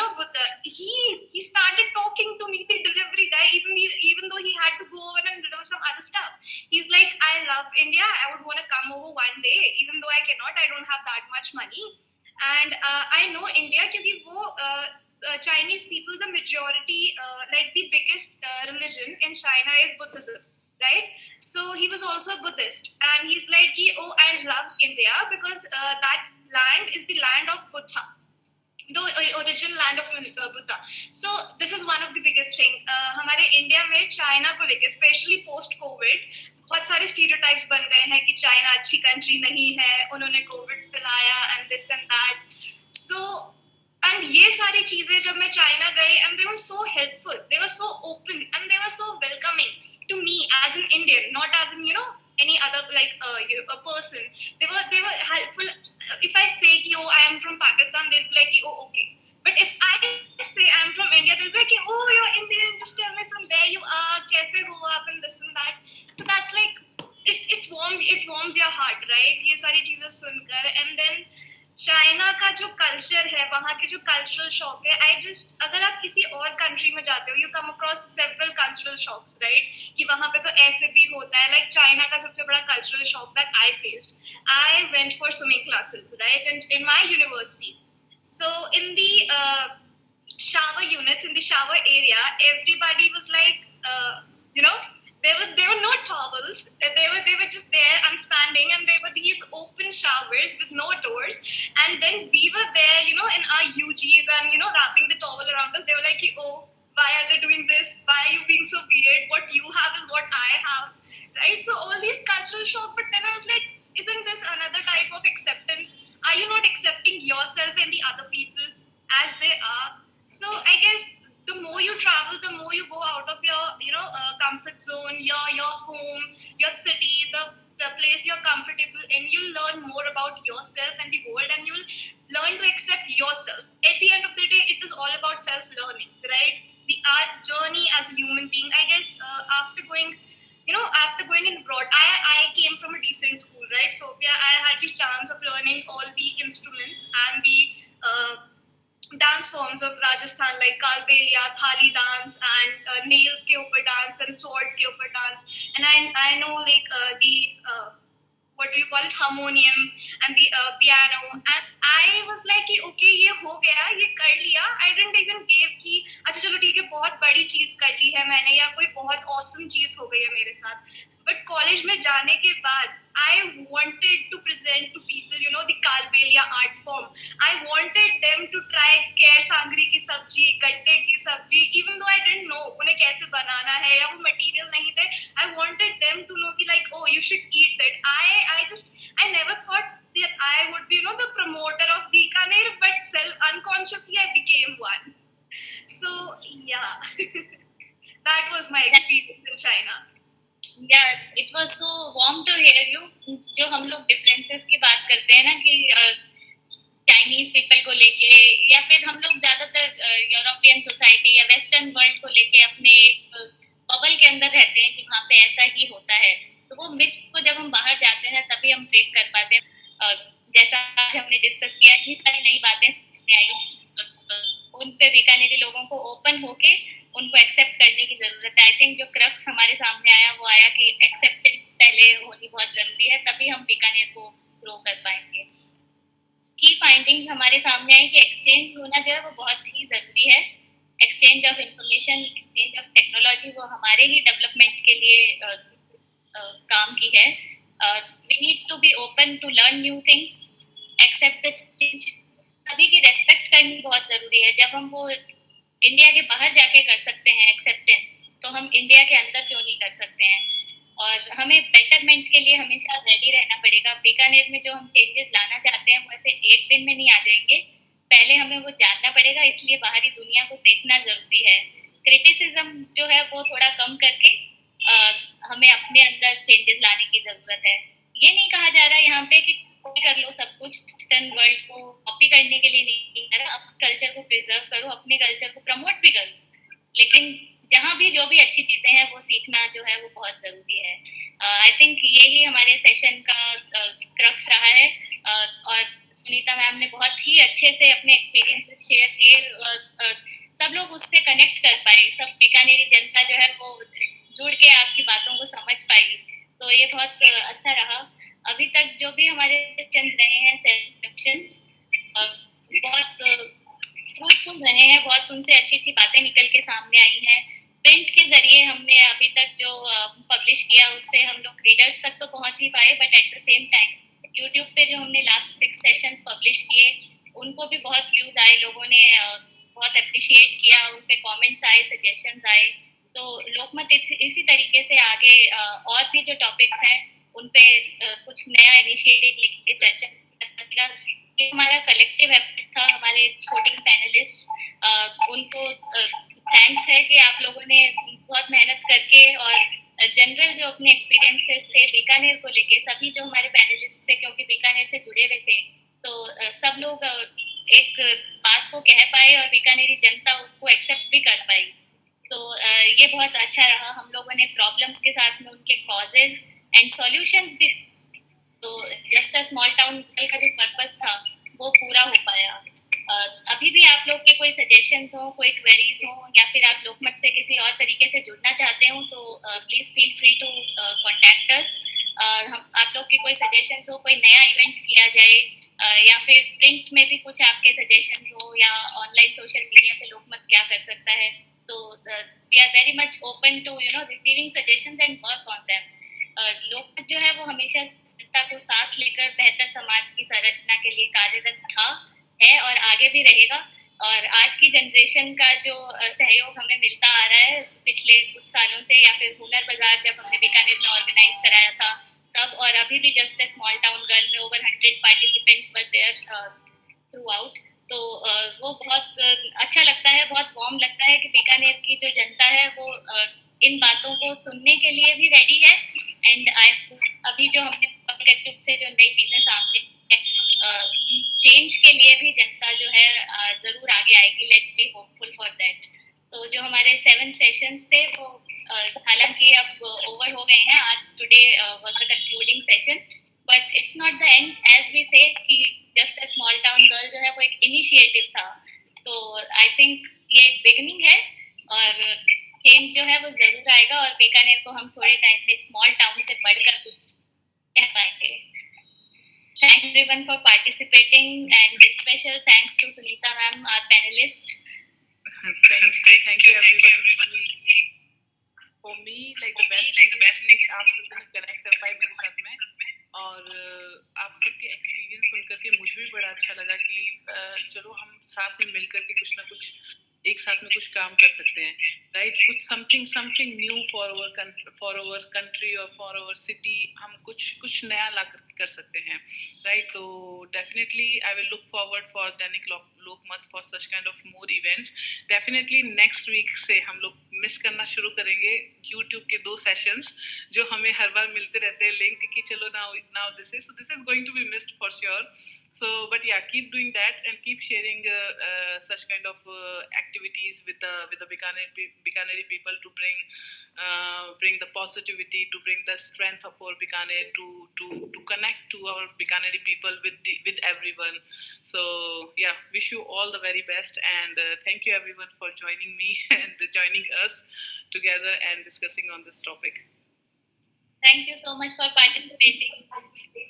he started talking to me, the delivery guy, even though he had to go over and do some other stuff. He's like, I love India, I would want to come over one day, even though I cannot, I don't have that much money. And I know India क्योंकि वो Chinese people, the majority, like the biggest religion in China is Buddhism, right? So he was also a Buddhist, and he's like, oh, I love India because that land is the land of Buddha, the original land of Buddha. So this is one of the biggest thing. हमारे India में China को लेके specially post Covid बहुत सारे stereotypes बन गए हैं कि चाइना अच्छी कंट्री नहीं है, उन्होंने कोविड फैलाया and this and that. So and ये सारी चीजें जब मैं चाइना गई and they were so helpful, they were so open and they were so welcoming to me as an Indian, not as in any other like a person. They were helpful. If I say oh I am from Pakistan, they'll be like oh okay. But if I say I'm from India, they'll be like oh you're Indian, just tell me from where you are, kaise ho aap, and this and that. So that's like it warms your heart, right? ये सारी चीजें सुनकर. And then China का जो culture है, वहाँ के जो कल्चरल शॉक है, अगर आप किसी और कंट्री में जाते हो, you come across several cultural shocks, right? कि वहाँ पे तो ऐसे भी होता है. लाइक चाइना का सबसे बड़ा cultural shock that I faced, I went for swimming classes, right, in my university. So in the shower units, in the shower area, everybody was like, there were no towels. They were just there and standing, and there were these open showers with no doors. And then we were there, in our UGs and wrapping the towel around us. They were like, oh, why are they doing this? Why are you being so weird? What you have is what I have, right? So all these cultural shock. But then I was like, isn't this another type of acceptance? Are you not accepting yourself and the other people as they are? So I guess the more you travel, the more you go out of your, comfort zone, your home, your city, the place you're comfortable in. You'll learn more about yourself and the world, and you'll learn to accept yourself. At the end of the day, it is all about self-learning, right? Our journey as a human being. I guess after going in abroad, I came from a decent school, right? Sophia, I had the chance of learning all the instruments and the dance forms of Rajasthan, like Kalbelia, Thali dance, and nails ke upar dance, and swords ke upar dance. And I know like the what do you call it, harmonium, and the piano. And I was like okay, ये हो गया, ये कर लिया. I didn't even give कि अच्छा चलो ठीक है, बहुत बड़ी चीज कर ली है मैंने, या कोई बहुत awesome चीज हो गई है मेरे साथ. But कॉलेज में जाने के बाद I wanted to present to people, the Kalbelia art form. I wanted them to try केर सांगरी की सब्जी, गट्टे की सब्जी, even though I didn't know उन्हें कैसे बनाना है या वो material नहीं थे. I wanted them to know कि like, oh, you should eat that. I never thought that I would be, the promoter of Bikaner, but unconsciously I became one. So yeah, that was my experience in China. Yeah, it was so warm to hear you. जो हम लोग differences की बात करते हैं ना कि Chinese people को लेके, या फिर हम लोग ज्यादातर यूरोपियन सोसाइटी या वेस्टर्न वर्ल्ड को लेके अपने बबल के अंदर रहते हैं कि वहाँ पे ऐसा ही होता है. तो वो मिथ्स को जब हम बाहर जाते हैं तभी हम ब्रेक कर पाते हैं. जैसा आज हमने डिस्कस किया, इतनी सारी नई बातें आई, उन पे बीकानेरी लोगों को ओपन होके उनको एक्सेप्ट करने की जरूरत है. आई थिंक जो क्रक्स हमारे सामने आया वो आया कि एक्सेप्टेंस पहले होनी बहुत जरूरी है, तभी हम बीकानेर को ग्रो कर पाएंगे. की फाइंडिंग्स हमारे सामने आई कि एक्सचेंज होना जो है वो बहुत ही जरूरी है. Exchange of information, exchange of technology वो हमारे ही डेवलपमेंट के लिए काम की है. We need to be open to learn new things, accept the change. सभी की रेस्पेक्ट करनी बहुत जरूरी है. जब हम वो इंडिया के बाहर जाके कर सकते हैं एक्सेप्टेंस, तो हम इंडिया के अंदर क्यों नहीं कर सकते हैं? और हमें बेटरमेंट के लिए हमेशा रेडी रहना पड़ेगा. बीकानेर में जो हम चेंजेस लाना चाहते हैं वो ऐसे एक दिन में नहीं आ जाएंगे, पहले हमें वो जानना पड़ेगा. इसलिए बाहरी दुनिया को देखना जरूरी है. क्रिटिसिज्म जो है वो थोड़ा कम करके हमें अपने अंदर चेंजेस लाने की जरूरत है. ये नहीं कहा जा रहा यहाँ पे कि कॉपी कर लो सब कुछ, वेस्टर्न वर्ल्ड को कॉपी करने के लिए नहीं कर रहा. अपने कल्चर को प्रिजर्व करो, अपने कल्चर को प्रमोट भी करो, लेकिन जहाँ भी जो भी अच्छी चीजें हैं वो सीखना जो है वो बहुत जरूरी है. आई थिंक यही हमारे सेशन का क्रक्स रहा है. और सुनीता मैम ने बहुत ही अच्छे से अपने एक्सपीरियंसेस शेयर किए. सब लोग उससे कनेक्ट कर पाए, सब बीकानेरी जनता जो है वो जुड़ के आपकी बातों को समझ पाई. तो ये बहुत अच्छा रहा. अभी तक जो भी हमारे सेशंस रहे हैं, सेशंस हैं, बहुत उनसे अच्छी अच्छी बातें निकल के सामने आई हैं। प्रिंट के जरिए हमने अभी तक जो पब्लिश किया उससे हम लोग रीडर्स तक तो पहुंच ही पाए, but at the same time YouTube पे जो हमने लास्ट 6 सेशंस पब्लिश किए उनको भी बहुत व्यूज आए, लोगों ने बहुत अप्रिशिएट किया, उन पे कमेंट्स आए, सजेशंस आए। तो लोकमत इसी तरीके से आगे और भी जो टॉपिक्स हैं उन पे कुछ नया इनिशिएटिव लेके चर्चा करेगा। ये हमारा कलेक्टिव एफर्ट था, हमारे 14 पैनलिस्ट, उनको थैंक्स है कि आप लोगों ने बहुत मेहनत करके और जनरल जो अपने एक्सपीरियंसेस थे बीकानेर को लेके, सभी जो हमारे पैनलिस्ट थे क्योंकि बीकानेर से जुड़े हुए थे, तो सब लोग एक बात को कह पाए और बीकानेरी जनता उसको एक्सेप्ट भी कर पाई। तो ये बहुत अच्छा रहा। हम लोगों ने प्रॉब्लम्स के साथ में उनके कॉजेज एंड सॉल्यूशंस भी, तो जस्ट अ स्मॉल टाउन का जो पर्पस था वो पूरा हो पाया। अभी भी आप लोग के कोई सजेशंस हो, कोई क्वेरीज हो, या फिर आप लोकमत से किसी और तरीके से जुड़ना चाहते हो तो please feel free to contact us. हम आप लोग के कोई सजेशंस हो, कोई नया इवेंट किया जाए, या फिर प्रिंट में भी कुछ आपके सजेशंस हो, या ऑनलाइन सोशल मीडिया पे लोकमत क्या कर सकता है, तो we are very much open to receiving suggestions and work on them. Lokmat जो है वो हमेशा जनता को साथ लेकर बेहतर समाज की संरचना के लिए कार्यरत था, है और आगे भी रहेगा। और आज की जनरेशन का जो सहयोग हमें मिलता आ रहा है पिछले कुछ सालों से, या फिर हुनर बाजार जब हमने बीकानेर में ऑर्गेनाइज कराया था तब, और अभी भी just a small town girl में over 100 participants were there throughout, तो वो बहुत अच्छा लगता है, बहुत वार्म लगता है कि बीकानेर की जो जनता है वो इन बातों को सुनने के लिए भी रेडी है। एंड आई अभी जो हमने कलेक्टिव से जो नई चीजें सामने चेंज के लिए भी जनता जो है जरूर आगे आएगी। Let's be hopeful for that. तो जो हमारे 7 सेशंस थे वो हालांकि अब ओवर हो गए हैं, आज today was the concluding session, but it's not the end as we say कि just a small town girl जो है वो एक इनिशिएटिव था। तो आई थिंक ये एक बिगिनिंग है और चेंज जो है वो जरूर आएगा, और बीकानेर को हम थोड़े टाइम में स्मॉल टाउन से बढ़कर कुछ कह पाएंगे। Thank everyone for participating, and special thanks to Sunita ma'am, our panelist. Thank you everyone. For me, like the best thing आप सबसे कनेक्ट कर पाए मेरे साथ में, और आप सबके एक्सपीरियंस सुन करके मुझे भी बड़ा अच्छा लगा कि चलो हम साथ में मिलकर के कुछ ना कुछ एक साथ में कुछ काम कर सकते हैं, राइट। कुछ something new for our country और फॉर आवर सिटी, हम कुछ नया ला कर सकते हैं, राइट। तो definitely I will look forward for Dainik Lokmat for such kind of more events. Definitely next week से हम लोग मिस करना शुरू करेंगे यूट्यूब के 2 सेशंस जो हमें हर बार मिलते रहते हैं लिंक कि चलो now this is going to be missed for sure. So, but yeah, keep doing that and keep sharing such kind of activities with the Bikaneri people to bring the positivity, to bring the strength of our Bikaner, to connect to our Bikaneri people with everyone. So yeah, wish you all the very best, and thank you everyone for joining me and joining us together and discussing on this topic. Thank you so much for participating.